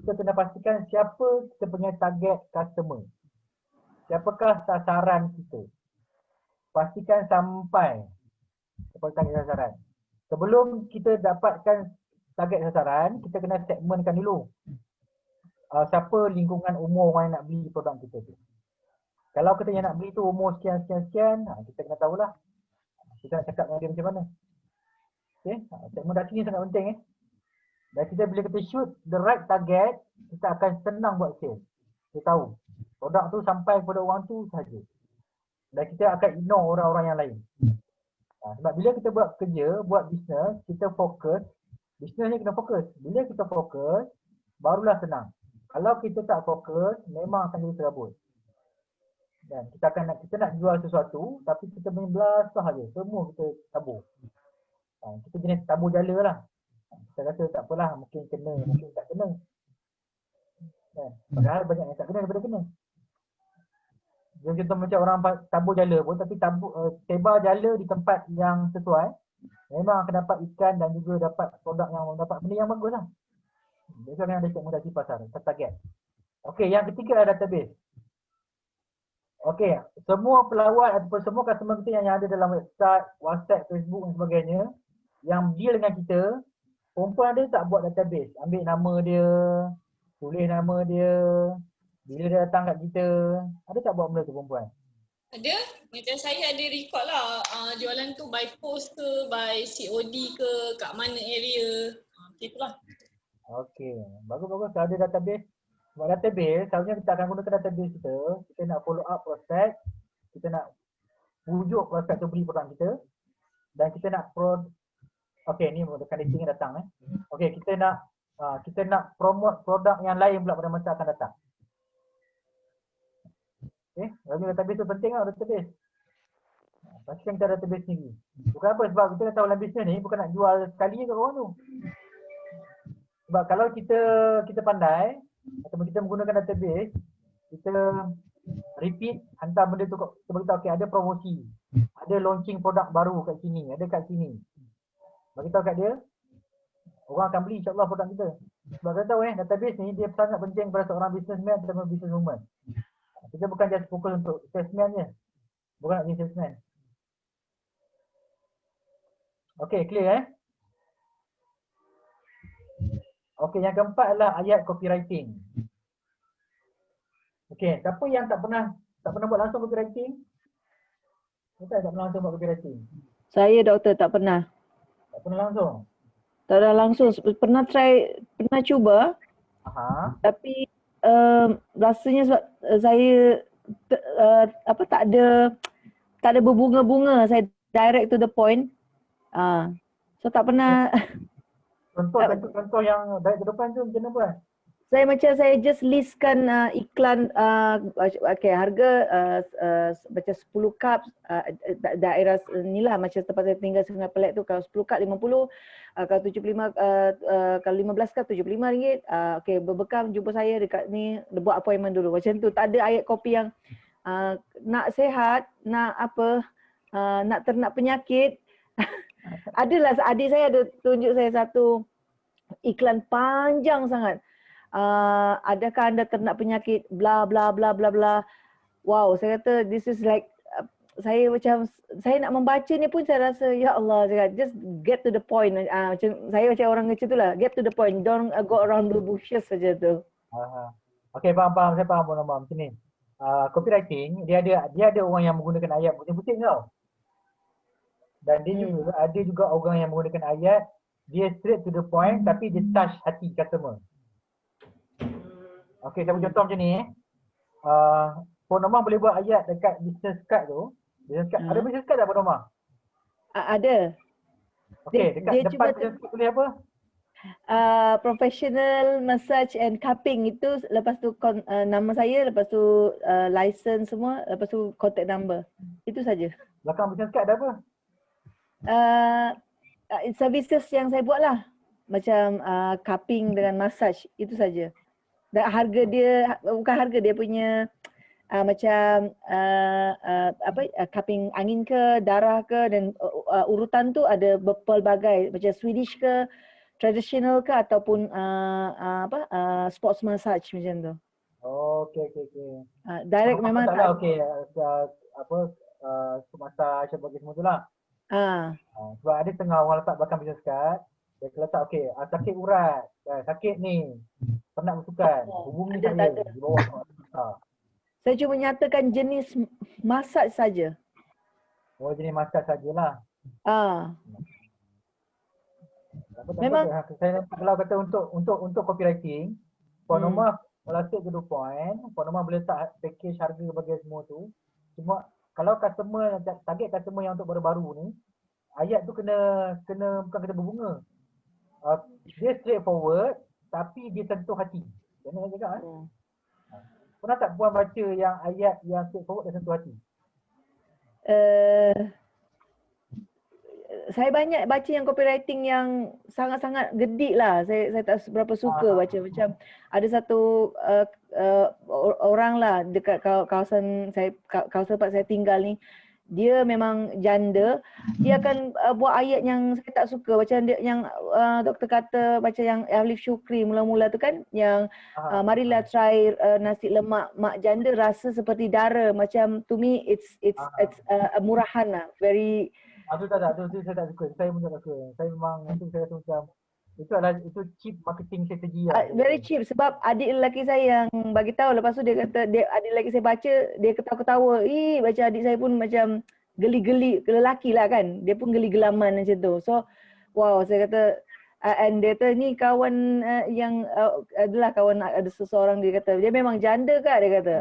Kita kena pastikan siapa kita punya target customer. Siapakah sasaran kita? Pastikan sampai kepada target sasaran. Sebelum kita dapatkan target sasaran, kita kena segmentkan dulu. Siapa lingkungan umur orang yang nak beli produk kita tu. Kalau kita yang nak beli tu umur sekian, kita kena tahulah. Kita nak cakap dengan dia macam mana. Okay, segmentasi ni sangat penting Dan kita bila kita shoot the right target, kita akan senang buat sales. Kita tahu produk tu sampai kepada orang tu sahaja. Dan kita akan ignore orang-orang yang lain. Sebab bila kita buat kerja, buat bisnes, kita fokus. Bisnes ni kena fokus. Bila kita fokus, barulah senang. Kalau kita tak fokus, memang akan jadi terabut. Dan kita nak jual sesuatu, tapi kita main belas sahaja. Semua kita tabur. Kita jenis tabur jala lah. Kita rasa tak apalah, mungkin kena, mungkin tak kena. Padahal banyak yang tak kena daripada kena. Contoh macam orang tabur jala pun, tapi tebar jala di tempat yang sesuai, memang akan dapat ikan dan juga dapat produk yang dapat benda yang bagus lah. Itu yang ada segmentasi pasar, target. Okey, yang ketiga adalah database. Okey, semua pelawat ataupun semua customer kita yang ada dalam website, WhatsApp, Facebook dan sebagainya, yang deal dengan kita, perempuan ada tak buat database? Ambil nama dia, tulis nama dia, bila dia datang kat kita, ada tak buat benda tu perempuan? Ada, macam saya ada record lah jualan tu by post ke, by COD ke, kat mana area, macam itulah. Okey, bagus-bagus ada database. Sebab database, selalunya kita akan gunakan database kita nak follow up prospek, kita nak pujuk prospek tu beli produk kita dan kita nak okey, ni rekan dating datang Okey, kita nak promote produk yang lain pula pada masa akan datang. Okey, jadi database tu penting database. Pastikan kita ada database sendiri. Bukan apa, sebab kita dah tahu dalam bisnes ni bukan nak jual sekali ke orang tu. Sebab kalau kita pandai ataupun kita menggunakan database, kita repeat, hantar benda tu, kita beritahu okey ada promosi, ada launching produk baru kat sini, ada kat sini. Bagi tahu kat dia, orang akan beli insya-Allah produk kita. Sebab kita tahu database ni dia sangat penting kepada seorang businessman atau businesswoman. Kita bukan just fokus untuk salesman je. Bukan nak jadi salesman. Okey, clear Okey, yang keempat adalah ayat copywriting. Okey, siapa yang tak pernah buat langsung copywriting? Siapa yang tak pernah langsung buat copywriting? Saya doktor tak pernah. Tak pernah langsung? Tak ada langsung. Pernah cuba Aha. tapi rasanya sebab saya tak ada berbunga-bunga. Saya direct to the point. So tak pernah. Contoh yang dari ke depan tu macam mana buat? Saya just listkan iklan harga macam 10 cup daerah ni lah, macam tempat saya tinggal Sungai Pelek tu, kalau 10 cup 50, kalau 75 kalau 15 cup RM75. Okey, berbekam jumpa saya dekat ni, buat appointment dulu. Macam tu, tak ada ayat kopi yang nak sehat, nak apa, nak ternak penyakit. Adalah adik saya ada tunjuk saya satu iklan panjang sangat. Adakah anda ternak penyakit bla bla bla bla bla. Wow, saya kata this is like saya nak membaca ni pun saya rasa ya Allah, just get to the point. Macam orang kecil tu lah, get to the point, don't go around the bushes saja tu. Okey, faham, saya faham macam ni. Copywriting dia ada orang yang menggunakan ayat putih-putih tau. Dan dia juga ada juga orang yang menggunakan ayat dia straight to the point tapi dia touch hati customer. Okey, saya beri contoh macam ni. Puan Norma boleh buat ayat dekat business card tu. Ada business card tak Puan Norma? Ada. Okey, dekat depan business card tulis apa? Professional massage and cupping, itu lepas tu nama saya, lepas tu license semua, lepas tu contact number. Itu saja. Belakang business card ada apa? Services yang saya buat lah. Macam cupping dengan massage, itu saja. Dan harga dia, bukan harga dia punya macam cupping angin ke, darah ke, dan urutan tu ada berpelbagai, macam Swedish ke, traditional ke, ataupun sports massage macam tu. Okey. Direct memang tak ada. Okey, massage bagi semua tu lah. Sebab ada tengah orang letak belakang business card, dia letak okey, sakit urat, sakit ni, penat bersukan, hubungi saya di bawah. Saya cuma nyatakan jenis massage saja. Oh, jenis massage sajalah. Memang saya nampak kalau kata untuk copywriting, Puan Norma kalau stick to the point, Puan Norma boleh letak package harga bagi semua tu. Cuma kalau target customer yang untuk baru-baru ni, ayat tu kena bukan kena berbunga. Dia straightforward tapi dia sentuh hati. Jangan cakap pernah tak Puan baca yang ayat yang straightforward dan sentuh hati? Saya banyak baca yang copywriting yang sangat-sangat gedik lah. Saya tak berapa suka baca. Macam ada satu orang lah dekat kawasan tempat saya tinggal ni. Dia memang janda. Dia akan buat ayat yang saya tak suka. Macam dia, yang doktor kata macam yang Alif Syukri mula-mula tu kan, yang marilah try nasi lemak mak janda rasa seperti dara. Macam to me it's murahan lah. Very Itu saya tak suka. Saya pun tak suka. Saya memang itu saya rasa macam itu cheap marketing strategi lah. Very cheap, sebab adik lelaki saya yang bagi tahu. Lepas tu dia kata, adik lelaki saya baca, dia ketawa-ketawa. Baca adik saya pun macam geli-geli, lelaki lah kan. Dia pun geli-gelaman macam tu. So, wow, saya kata, and dia kata ni kawan yang adalah kawan ada seseorang, dia kata dia memang janda kan, dia kata.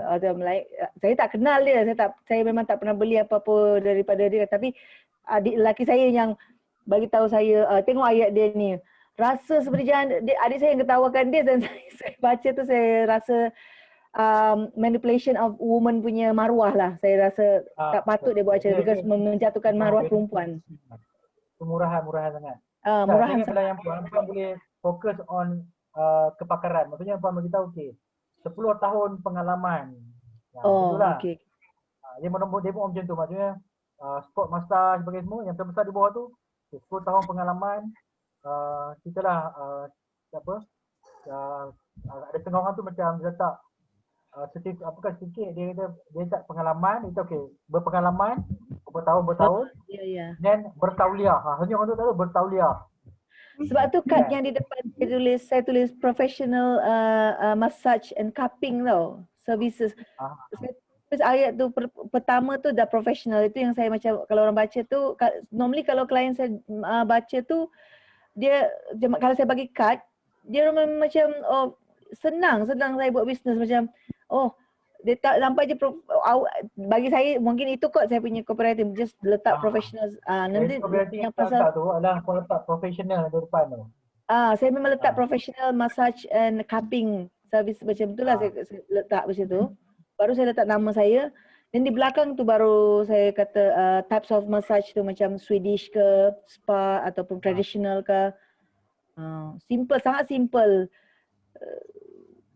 Saya tak kenal dia, saya memang tak pernah beli apa-apa daripada dia, tapi adik lelaki saya yang bagi tahu saya, tengok ayat dia ni. Rasa seperti janda. Adik saya yang ketawakan dia, dan saya baca tu saya rasa manipulation of woman punya maruah lah. Saya rasa tak patut dia buat macam tu, because menjatuhkan maruah perempuan. Murahan sangat. Murahan sangat. Kalau yang puan boleh fokus on kepakaran. Maksudnya puan beritahu 10 tahun pengalaman. Itulah. Okay. Dia pun macam tu. Maksudnya sport massage bagi semua, yang terbesar di bawah tu 10 tahun pengalaman. Kita lah ada setengah orang tu macam dia letak sedikit, dia letak pengalaman, itu okey, berpengalaman bertahun-tahun, dan bertauliah. Hanya orang tu tahu bertauliah. Sebab tu kad yang di depan saya tulis professional massage and cupping tau, services. Saya tulis ayat tu pertama tu dah professional. Itu yang saya macam kalau orang baca tu, normally kalau klien saya baca tu dia kalau saya bagi kad, dia macam oh senang saya buat bisnes macam oh dia tak sampai je bagi saya mungkin itu kot saya punya cooperative, just letak professional nanti yang pasal tu adalah kau letak profesional di depan tu. Saya memang letak professional massage and cupping service macam itulah saya letak macam tu. Baru saya letak nama saya. Dan di belakang tu baru saya kata types of massage tu macam Swedish ke, spa ataupun traditional ke. Simple, sangat simple.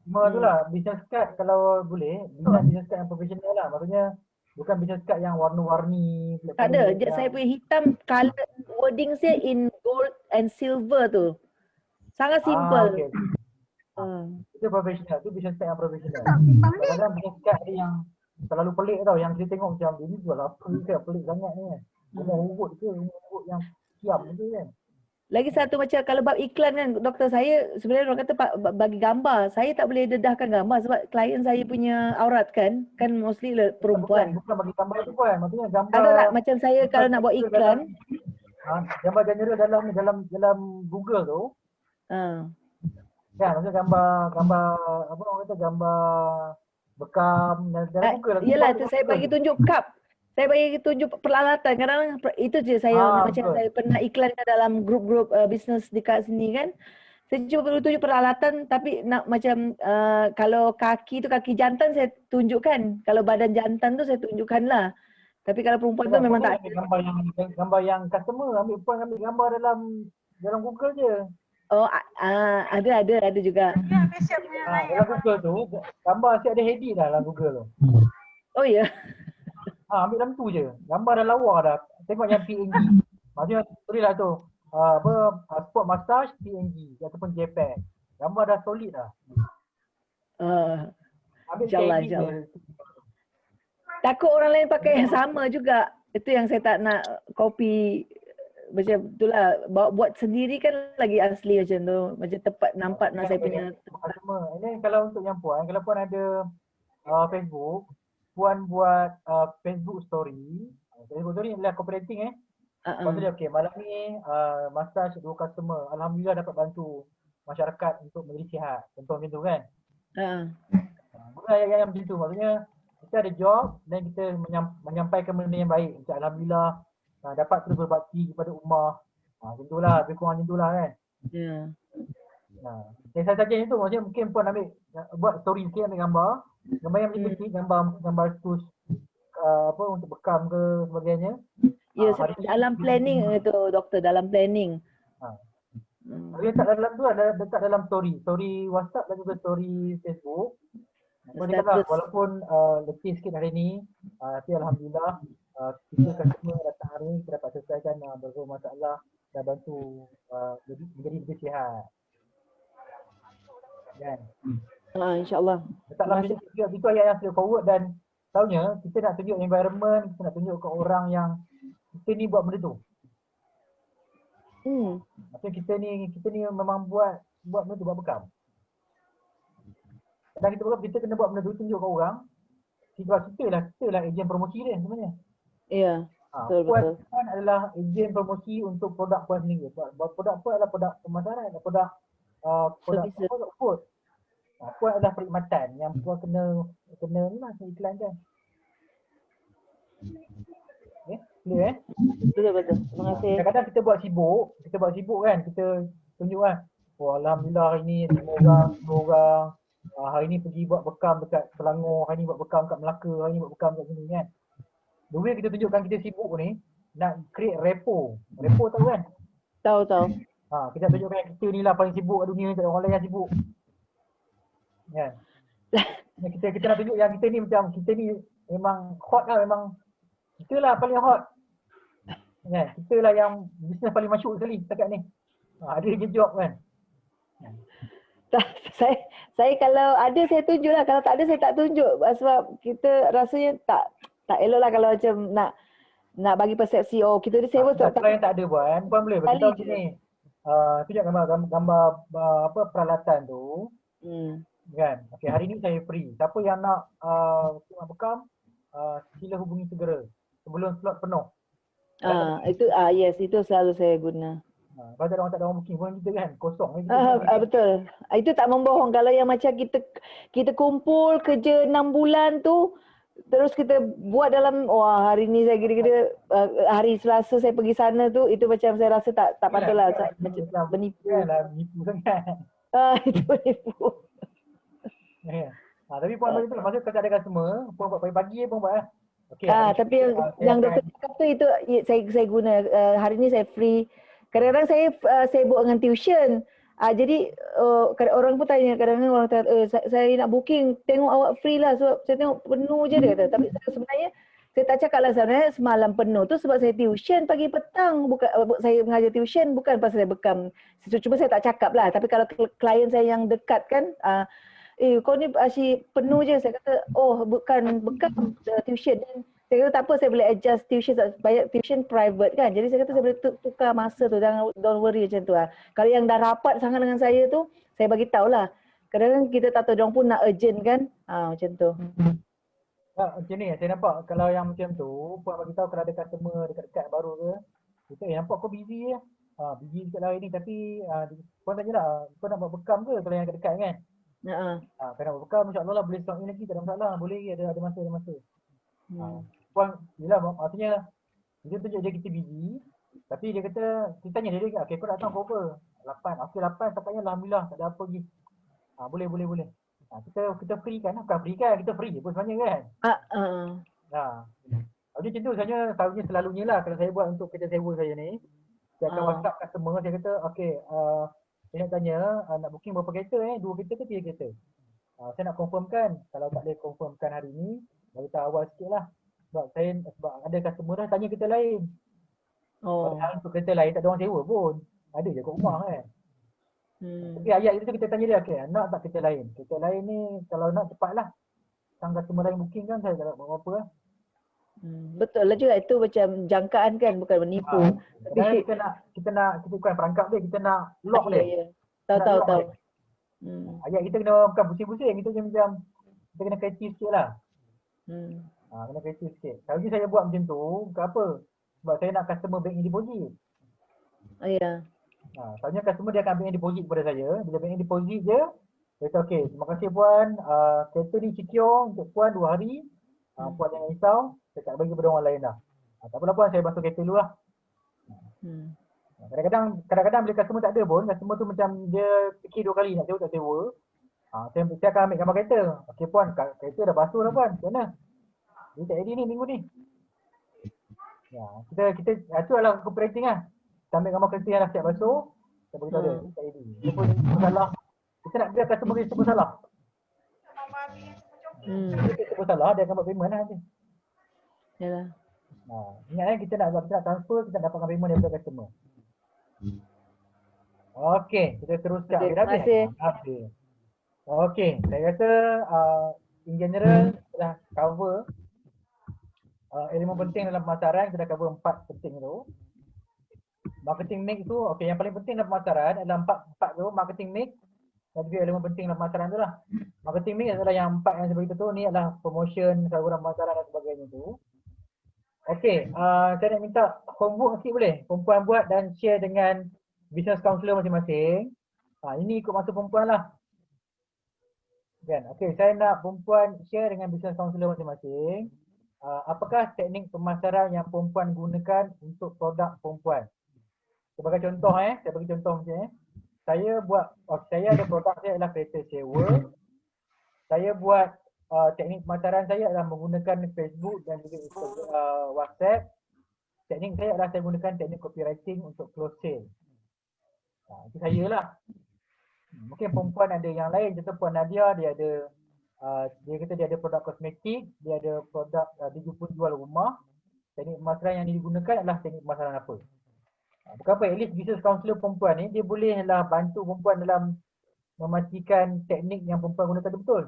Cuma tu lah, business card kalau boleh, business card yang profesional lah. Maksudnya bukan business card yang warna-warni. Tak ada, saya punya hitam color wording saya in gold and silver tu. Sangat simple. Okay. Itu profesional, itu business card yang profesional. Kadang-kadang business card dia yang terlalu pelik tau, yang kita tengok macam ini jual apa ke, pelik sangat ni kan. Rumah urut ke, rumah urut yang siam tu kan. Lagi satu macam kalau bab iklan kan, doktor saya sebenarnya orang kata bagi gambar. Saya tak boleh dedahkan gambar sebab klien saya punya aurat kan mostly perempuan. Bukan bagi gambar tu kan, maksudnya gambar. Ada tak macam saya kalau nak buat iklan. Gambar general dalam Google tu. Kan, maksudnya gambar apa orang kata gambar bekam dalam Google lah. Yalah, tu saya bagi tunjuk cup. Saya bagi tunjuk peralatan. Kadang-kadang itu je saya macam saya pernah iklankan dalam grup-grup bisnes dekat sini kan. Saya cuba tunjuk peralatan tapi nak macam kalau kaki tu kaki jantan saya tunjukkan. Kalau badan jantan tu saya tunjukkan lah. Tapi kalau perempuan tu memang tak ada. Gambar yang customer ambil gambar dalam Google je. Oh, ada juga. Dalam Google tu gambar asyik ada heading dah dalam Google tu. Oh ya. Ambil dalam tu je. Gambar dah lawa dah. Tengok yang PNG. Maksudnya tulislah tu. Sport massage PNG ataupun JPEG. Gambar dah solid dah. InsyaAllah. Takut orang lain pakai yang sama juga. Itu yang saya tak nak copy. Macam itulah. Buat sendiri kan lagi asli macam tu. Macam tepat nampak nak saya punya. Ini kalau untuk yang puan. Kalau puan ada Facebook. Puan buat Facebook story. Facebook story adalah cooperating Lepas tu dia okey, malam ni massage 2 customer. Alhamdulillah dapat bantu masyarakat untuk menjadi sihat. Contoh macam tu kan. Bukan yang macam tu. Maksudnya kita ada job dan kita menyampaikan benda yang baik. Macam alhamdulillah dapat terus berbakti kepada ummah. Macam tu lah, lebih kurang macam tu lah kan. Saya saja itu maksudnya mungkin puan ambil buat story sikit, ambil gambar yang macam kecil, gambar tus apa untuk bekam ke sebagainya. Ya, dalam planning itu doktor, dalam planning. Tapi tak dalam tu ada dekat dalam story WhatsApp dan juga story Facebook. Walaupun letih sikit hari ni, tapi alhamdulillah kita customer datang hari ni kita dapat selesaikan berbagai masalah dan bantu menjadi lebih sihat. Kan? InsyaAllah. Letaklah itu ayat yang straightforward dan tahunya kita nak tunjuk environment, kita nak tunjuk ke orang yang kita ni buat benda tu. Maksudnya kita ni memang buat benda tu, buat bekam. Dan kita kena buat benda tu, tunjuk ke orang. Kita lah ejen promosi dia sebenarnya. Ya. Betul. Puan adalah ejen promosi untuk produk puan sendiri. Produk puan adalah produk pemasaran, produk food. Puan adalah perkhidmatan yang puan kena ni lah iklankan. Clear Betul. Terima kasih. Kadang-kadang kita buat sibuk kan, kita tunjuk kan. Alhamdulillah hari ni 5 orang. Hari ni pergi buat bekam dekat Selangor, hari ni buat bekam kat Melaka, hari ni buat bekam kat sini kan. The way kita tunjukkan kita sibuk ni, nak create repo. Repo tahu kan? Tahu. Kita tunjukkan kita ni lah paling sibuk kat dunia, tak ada orang lain yang sibuk. Kan? Kita nak tunjuk yang kita ni macam, kita ni memang hot lah, memang kita lah paling hot. Kan? Kita lah yang bisnes paling masyhur sekali setakat ni. Ada je job kan. Saya kalau ada saya tunjuk lah, kalau tak ada saya tak tunjuk sebab kita rasanya tak elok lah kalau macam nak bagi persepsi kita ni sewa tak yang tak ada puan boleh beritahu sini. tunjuk gambar apa peralatan tu kan. Okey, hari ni saya free. Siapa yang nak bekam sila hubungi segera sebelum slot penuh. Itu yes, itu selalu saya guna. Kalau tak ada orang booking pun kita kan kosong ni. Betul. Itu tak membohong. Kalau yang macam kita kumpul kerja 6 bulan tu, terus kita buat dalam hari ni saya kira-kira hari Selasa saya pergi sana tu, itu macam saya rasa tak patutlah, macam menipu. Menipu sangat. Itu menipu. Tapi puan betul, maksud kalau ada customer, puan buat pagi-pagi pun buat lah. Okay, tapi yang doktor cakap tu itu saya guna. Hari ni saya free. Kadang-kadang saya sibuk dengan tuition. Jadi orang pun tanya, kadang-kadang orang kata, saya nak booking, tengok awak free lah. So saya tengok penuh je dia kata. Tapi sebenarnya saya tak cakap lah sebenarnya semalam penuh tu sebab saya tuition pagi petang. Bukan saya mengajar tuition, bukan pasal saya bekam. Cuma saya tak cakap lah. Tapi kalau klien saya yang dekat kan, kau ni asyik penuh je. Saya kata, bukan bekam tuition. Dan saya kata tak apa, saya boleh adjust tuition, banyak tuition private kan. Jadi saya kata saya boleh tukar masa tu, jangan, don't worry macam tu lah. Kalau yang dah rapat sangat dengan saya tu, saya bagi tahulah. Kadang-kadang kita tak tahu, diorang pun nak urgent kan. Macam tu. Macam ni, saya nampak kalau yang macam tu, puan bagi tahu kalau ada customer dekat-dekat baru ke, kita nampak kau busy je. Busy dekat hari ni, tapi puan tanya lah, kau nak buat bekam ke kalau yang dekat-dekat kan? Kalau nak buat bekam, insyaAllah lah boleh slot ni lagi, tak ada masalah. Boleh lagi, ada masa. Puan, yelah maksudnya dia tunjuk dia kita busy, tapi dia kata, kita tanya dia, okay kau nak datang pukul berapa? 8, okay 8, tampaknya Alhamdulillah tak ada apa lagi. Boleh. Kita free kan, bukan free kan, kita free je pun sebenarnya kan. Jadi macam tu sebenarnya selalunya lah kalau saya buat untuk kerja sewa saya ni, saya akan WhatsApp customer, saya kata, okay saya nak tanya, nak booking berapa kereta 2 kereta ke 3 kereta? Saya nak confirmkan, kalau tak boleh confirmkan hari ni, bagi tahu awal sikit lah. Sebab ada customer dah tanya kereta lain. Padahal untuk kereta lain tak ada orang sewa pun. Ada je kat rumah kan. Tapi ayat itu kita tanya dia, okay, nak tak kereta lain? Kereta lain ni kalau nak cepatlah. Sang customer lain booking kan, saya tak nak buat apa lah. Betul lah juga, itu macam jangkaan kan, bukan menipu. Tapi kita bukan perangkap dia, kita nak lock dia. Tahu. Ayat kita kena bukan pusing-pusing, kita macam kita kena kreatif sikit lah. Kena kreatif sikit. Kalau saya buat macam tu, bukan apa. Sebab saya nak customer bank in deposit. Soalnya customer dia akan bank in deposit kepada saya. Bila bank in deposit je, dia kata, okay, terima kasih puan. Kereta ni secure untuk puan 2 hari. Puan jangan risau. Saya tak bagi kepada orang lain dah. Tak apalah puan, saya bantu kereta dulu lah. Kadang-kadang bila customer tak ada pun, customer tu macam dia fikir 2 kali nak sewa tak sewa. Saya akan ambil gambar kereta. Okay puan, kereta dah basuh dah puan. Macam mana? Dia tak ready ni minggu ni. Kita tu adalah cooperating lah. Kita ambil gambar kereta yang dah siap basuh. Kita beritahu dia, tak ready. Dia pun salah. Kita nak biar customer dia sebut salah. Dia sebut salah, dia akan buat payment lah nanti. Yalah. Ingat kita nak transfer, kita dapatkan payment daripada customer. Okey, kita teruskan. Terima kasih. Okey, saya rasa in general dah cover elemen penting dalam pemasaran. Kita dah cover 4 penting tu. Marketing mix tu, okey, yang paling penting dalam pemasaran adalah 4 tu, marketing mix dan juga elemen penting dalam pemasaran tu lah. Marketing mix adalah yang 4 yang saya beritahu tu, ni adalah promotion, saluran pemasaran dan sebagainya tu. Okey, saya nak minta homework sikit boleh? Perempuan buat dan share dengan business counselor masing-masing. Ini ikut masa perempuan lah. Kan? Okey, saya nak perempuan share dengan business counselor masing-masing. Apakah teknik pemasaran yang perempuan gunakan untuk produk perempuan? Sebagai contoh saya bagi contoh macam ni. Saya ada produk saya adalah kereta sewa. Saya buat teknik pemasaran saya adalah menggunakan Facebook dan juga WhatsApp. Teknik saya adalah saya gunakan teknik copywriting untuk close sale. Itu saya lah. Mungkin perempuan ada yang lain. Contoh Puan Nadia, dia kata dia ada produk kosmetik, dia ada produk dia pun jual rumah. Teknik pemasaran yang digunakan adalah teknik pemasaran apa? Bukan apa, at least business counselor perempuan ni dia bolehlah bantu perempuan dalam memastikan teknik yang perempuan gunakan tu betul.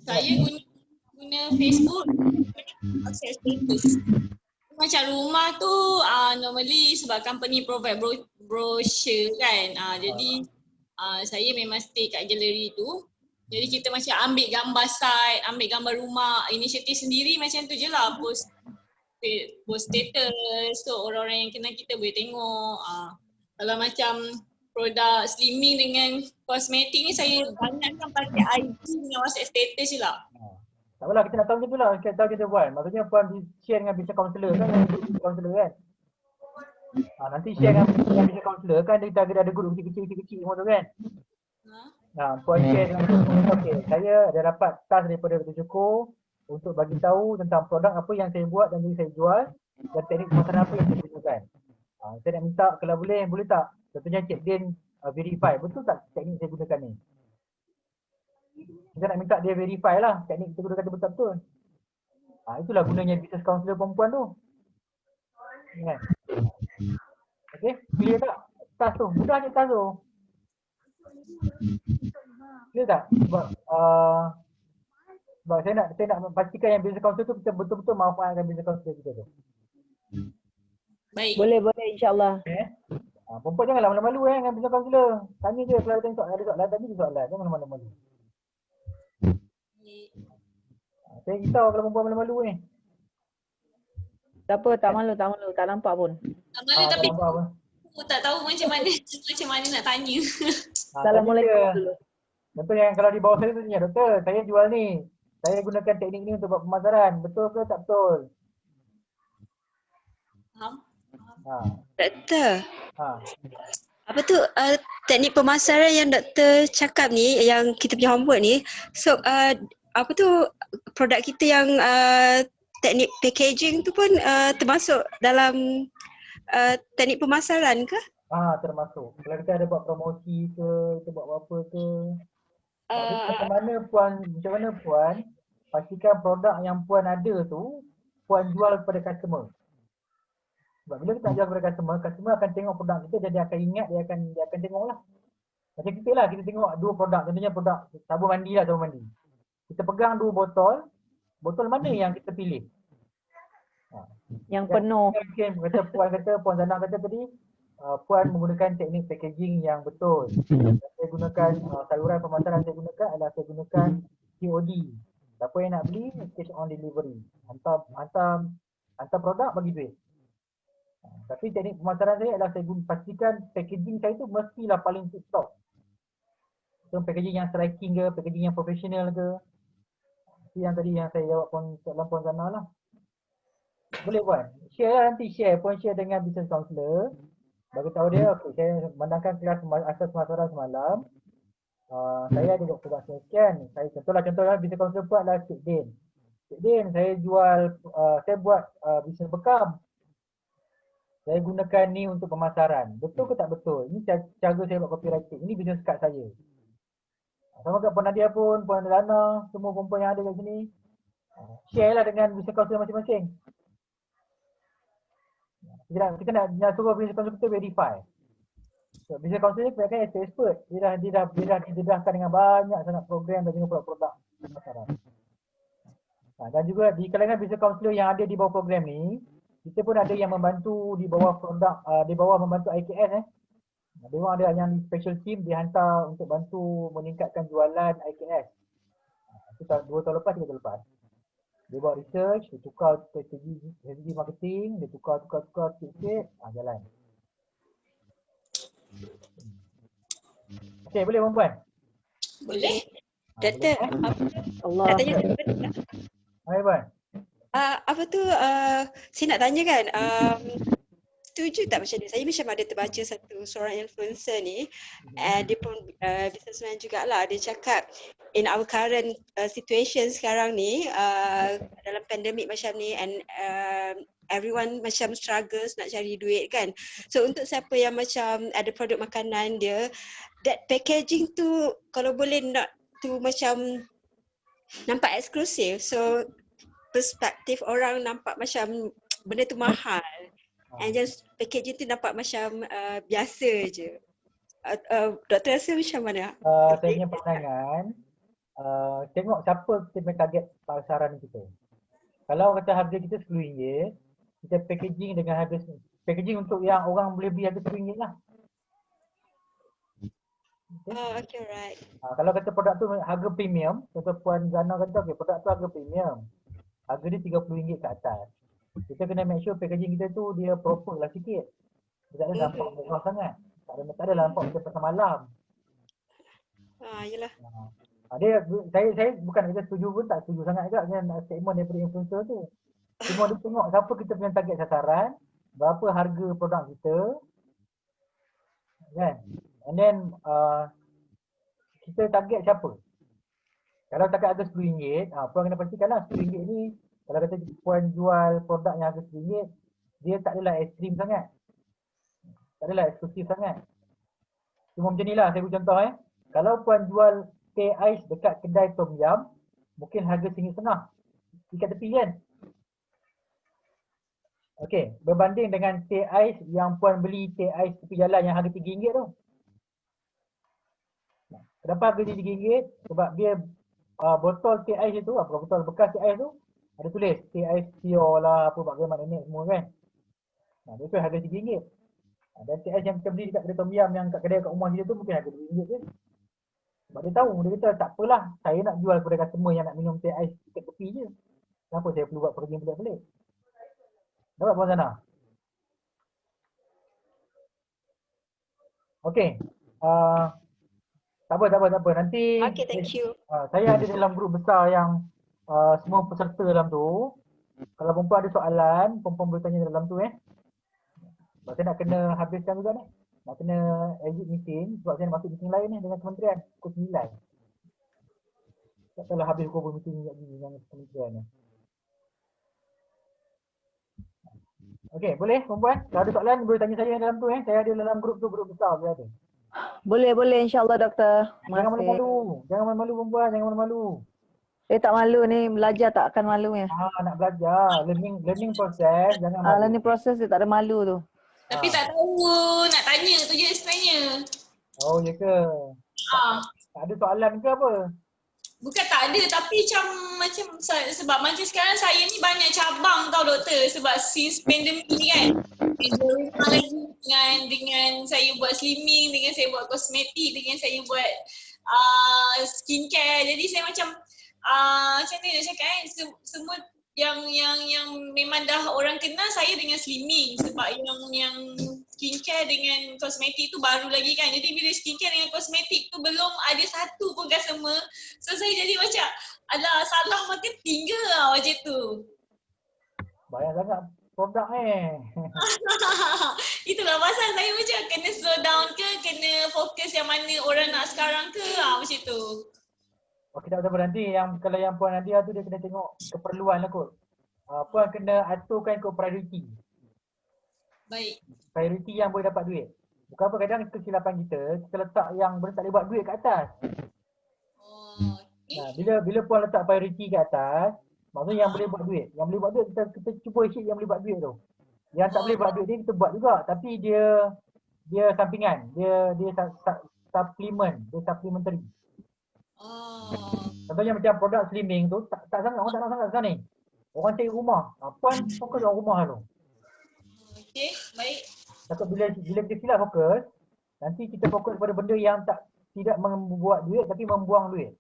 Saya guna Facebook, akses status. macam rumah tu normally sebab company provide brochure kan. Jadi saya memang stay kat galeri tu. Jadi kita macam ambil gambar site, ambil gambar rumah, inisiatif sendiri macam tu je lah, post status. So orang-orang yang kenal kita boleh tengok. Kalau macam produk slimming dengan kosmetik ni saya banyakkan pakai IG dengan WhatsApp status je lah. Tak apalah, kita nak tahu macam tu lah. Kita tahu kita buat. Maksudnya Puan share dengan business counselor kan. Business counselor kan. Nanti share dengan business counselor kan. Kita ada group kecil-kecil semua tu kan. Puan share dengan okay, saya dah dapat task daripada Dr. Joko untuk bagi tahu tentang produk apa yang saya buat dan juga saya jual dan teknik pemasaran apa yang saya gunakan. Saya nak minta kalau boleh tak? Contohnya Cik Din verify, betul tak teknik saya gunakan ni? Kita nak minta dia verify lah teknik kita gunakan tu betul-betul. Itulah gunanya business counselor perempuan tu. Kan? Okay, clear tak? Task tu, mudah je task tu. Clear tak? Sebab saya nak pastikan yang business counselor tu kita betul-betul manfaatkan business counselor kita tu. Baik. Boleh insyaAllah. Perempuan janganlah malu-malu dengan business counselor. Tanya je kalau ada soalan, tanya je soalan. Jangan malu-malu. Saya risau kalau perempuan malu-malu ni. Tak apa, tak malu, tak nampak pun. Tak malu tapi aku tak tahu macam mana nak tanya. Assalamualaikum dulu. Contohnya kalau di bawah saya tu tanya, doktor, saya jual ni. Saya gunakan teknik ni untuk buat pemasaran. Betul ke tak betul? Doktor, apa tu teknik pemasaran yang doktor cakap ni, yang kita punya homework ni, so apa tu produk kita yang teknik packaging tu pun termasuk dalam teknik pemasaran ke? Termasuk. Kalau kita ada buat promosi ke, kita buat apa ke. Macam mana Puan pastikan produk yang Puan ada tu Puan jual kepada customer. Sebab bila kita jual kepada customer akan tengok produk kita dan dia akan ingat, dia akan tengok lah. Macam kita lah, kita tengok dua produk, contohnya produk sabun mandi. Kita pegang dua botol mana yang kita pilih? Yang penuh. Puan Zana kata tadi, Puan menggunakan teknik packaging yang betul. Saya gunakan saluran pemasaran saya gunakan adalah saya gunakan COD. Siapa yang nak beli, cash on delivery. Hantar produk, bagi duit. Tapi teknik pemasaran saya adalah saya pastikan packaging saya tu mestilah paling tip top. So packaging yang striking ke, packaging yang profesional ke. Itu yang tadi yang saya jawab soalan Puan Zana lah. Boleh Puan? Share lah nanti, Puan share dengan business counselor. Bagi tahu dia, okay, saya memandangkan kelas asas pemasaran semalam. Saya ada doktor sekian. Contohnya business counselor buat adalah Cik Din. Cik Din, saya buat bisnes bekam. Saya gunakan ni untuk pemasaran. Betul ke tak betul? Ini cara saya buat copywriting. Ini business card saya. Sama kat Puan Nadia pun, Puan Lana, semua perempuan yang ada kat sini. Share lah dengan business counselor masing-masing. Kita nak suruh business counselor kita verify. So, business counselor ni kebanyakan expert. Dia dah didedahkan dengan banyak sangat program dan juga produk pemasaran. Dan juga di kalangan business counselor yang ada di bawah program ni, kita pun ada yang membantu di bawah produk, di bawah membantu IKS. Dia orang ada yang special team dihantar untuk bantu meningkatkan jualan IKS. Itu 2 tahun lepas, 3 tahun lepas. Dia buat research, dia tukar strategi marketing, dia tukar sikit-sikit, jalan. Okey, boleh perempuan? Boleh. Doktor, Allah. nak tanya sebentar. Hai Puan. Apa tu saya nak tanya kan, setuju tak macam ni? Saya macam ada terbaca seorang influencer ni, dia pun businessman jugalah, dia cakap in our current situation sekarang ni, dalam pandemik macam ni, and everyone macam struggles nak cari duit kan. So untuk siapa yang macam ada produk makanan dia, that packaging tu kalau boleh nak tu macam nampak eksklusif, so perspektif orang nampak macam benda tu mahal, and just packaging tu nampak macam biasa je. Doktor rasa macam mana? Saya punya pandangan, tengok siapa kita punya target pasaran kita. Kalau kata harga kita RM10, kita packaging dengan harga packaging untuk yang orang boleh beli harga RM1 lah. Oh, okay, right. Kalau kata produk tu harga premium, contoh Puan Zana kata okay, produk tu harga premium. Harga dia RM30 ke atas. Kita kena make sure packaging kita tu dia proper lah sikit. Dia tak ada nampak murah sangat. Tak ada nampak macam pasar malam. Yelah. Saya bukan kata setuju pun tak setuju sangat juga dengan statement daripada influencer tu. Cuma dia tengok siapa kita punya target sasaran, berapa harga produk kita, kan? And then kita target siapa? Kalau target harga RM10, puan kena pastikanlah RM10 ni kalau kata puan jual produk yang harga RM10, dia tak adalah ekstrim sangat. Tak adalah eksklusif sangat. Cuma macam ni lah, saya beri contoh Kalau puan jual teh ais dekat kedai tom yum, mungkin harga RM1.50 ikat tepi kan? Okey, berbanding dengan teh ais yang puan beli teh ais tepi jalan yang harga RM3 tu. Kenapa harga dia RM3? Sebab dia botol teh ais itu, botol bekas teh ais tu ada tulis teh ais pure lah, apa bagaimana nenek semua kan. Dia tu harga RM3. Dan teh ais yang kita beli dekat kedai tom yum yang kat kedai kat rumah dia tu mungkin harga RM2 je. Sebab dia tahu, dia kata tak apalah, saya nak jual kepada customer yang nak minum teh ais dekat tepi je. Kenapa saya perlu buat pergi pelik-pelik? Dapat Puan Zana? Okey. Tak apa. Nanti Okay, thank you. saya ada dalam grup besar yang semua peserta dalam tu. Kalau perempuan ada soalan, perempuan boleh tanya dalam tu Sebab saya nak kena habiskan juga ni. Nak kena exit meeting sebab saya nak masuk meeting lain ni dengan kementerian pukul 9. Tak tahu lah habis pukul meeting dengan kementerian ni. Okey, boleh perempuan? Kalau ada soalan boleh tanya saya dalam tu Saya ada dalam grup tu, grup besar saya ada. Boleh insya-Allah doktor. Jangan malu-malu. Jangan malu-malu perempuan, jangan malu-malu. Tak malu ni, belajar tak akan malu ya. Nak belajar, learning process, jangan malu. Learning process dia tak ada malu tu. Tapi tak tahu nak tanya tu je sebenarnya. Oh, ya ke? Tak ada soalan ke apa? Bukan tak ada tapi macam sebab macam sekarang saya ni banyak cabang tau doktor sebab since pandemik ni kan. Lagi dengan saya buat slimming, dengan saya buat kosmetik, dengan saya buat skincare. Jadi saya macam mana nak cakap semua yang memang dah orang kenal saya dengan slimming sebab yang skincare dengan kosmetik tu baru lagi kan. Jadi bila skincare dengan kosmetik tu belum ada satu pun customer. So saya jadi macam alah salah marketing ke macam tu. Banyak sangat produk Itulah pasal saya macam kena slow down ke, kena fokus yang mana orang nak sekarang ke macam tu. Okey, tak apa nanti kalau yang Puan Nadia tu dia kena tengok keperluan lah kot. Puan kena aturkan ke priority. Baik. Priority yang boleh dapat duit. Bukan apa, kadang kesilapan kita letak yang boleh tak boleh buat duit kat atas. Bila Puan letak priority kat atas, maksudnya yang boleh buat duit. Yang boleh buat duit kita cuba hit yang boleh buat duit tu. Yang tak boleh buat duit dia kita buat juga, tapi dia sampingan. Dia supplement, dia supplementary. Contohnya macam produk slimming tu tak sangat orang tak nak sangat sekarang ni. Orang cari rumah. Puan fokus dalam rumah tu. Okey, baik. Takut bila kita silap fokus, nanti kita fokus pada benda yang tidak membuat duit tapi membuang duit.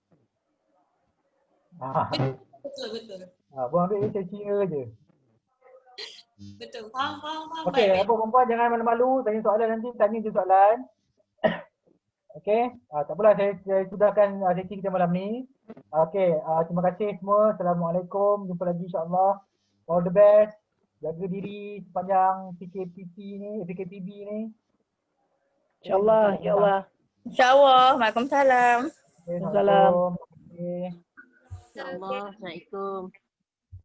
Betul. Buang duit dia sia-sia je. Betul. Faham. Okey, apa perempuan jangan malu-malu, tanya soalan nanti, tanya je soalan. Okey, tak apalah saya sudahkan sesi kita malam ni. Okey, terima kasih semua. Assalamualaikum. Jumpa lagi insya-Allah. All the best. Jaga diri sepanjang PKPB ni. Insya-Allah. InsyaAllah. Waalaikumsalam. Waalaikumsalam. InsyaAllah. Assalamualaikum.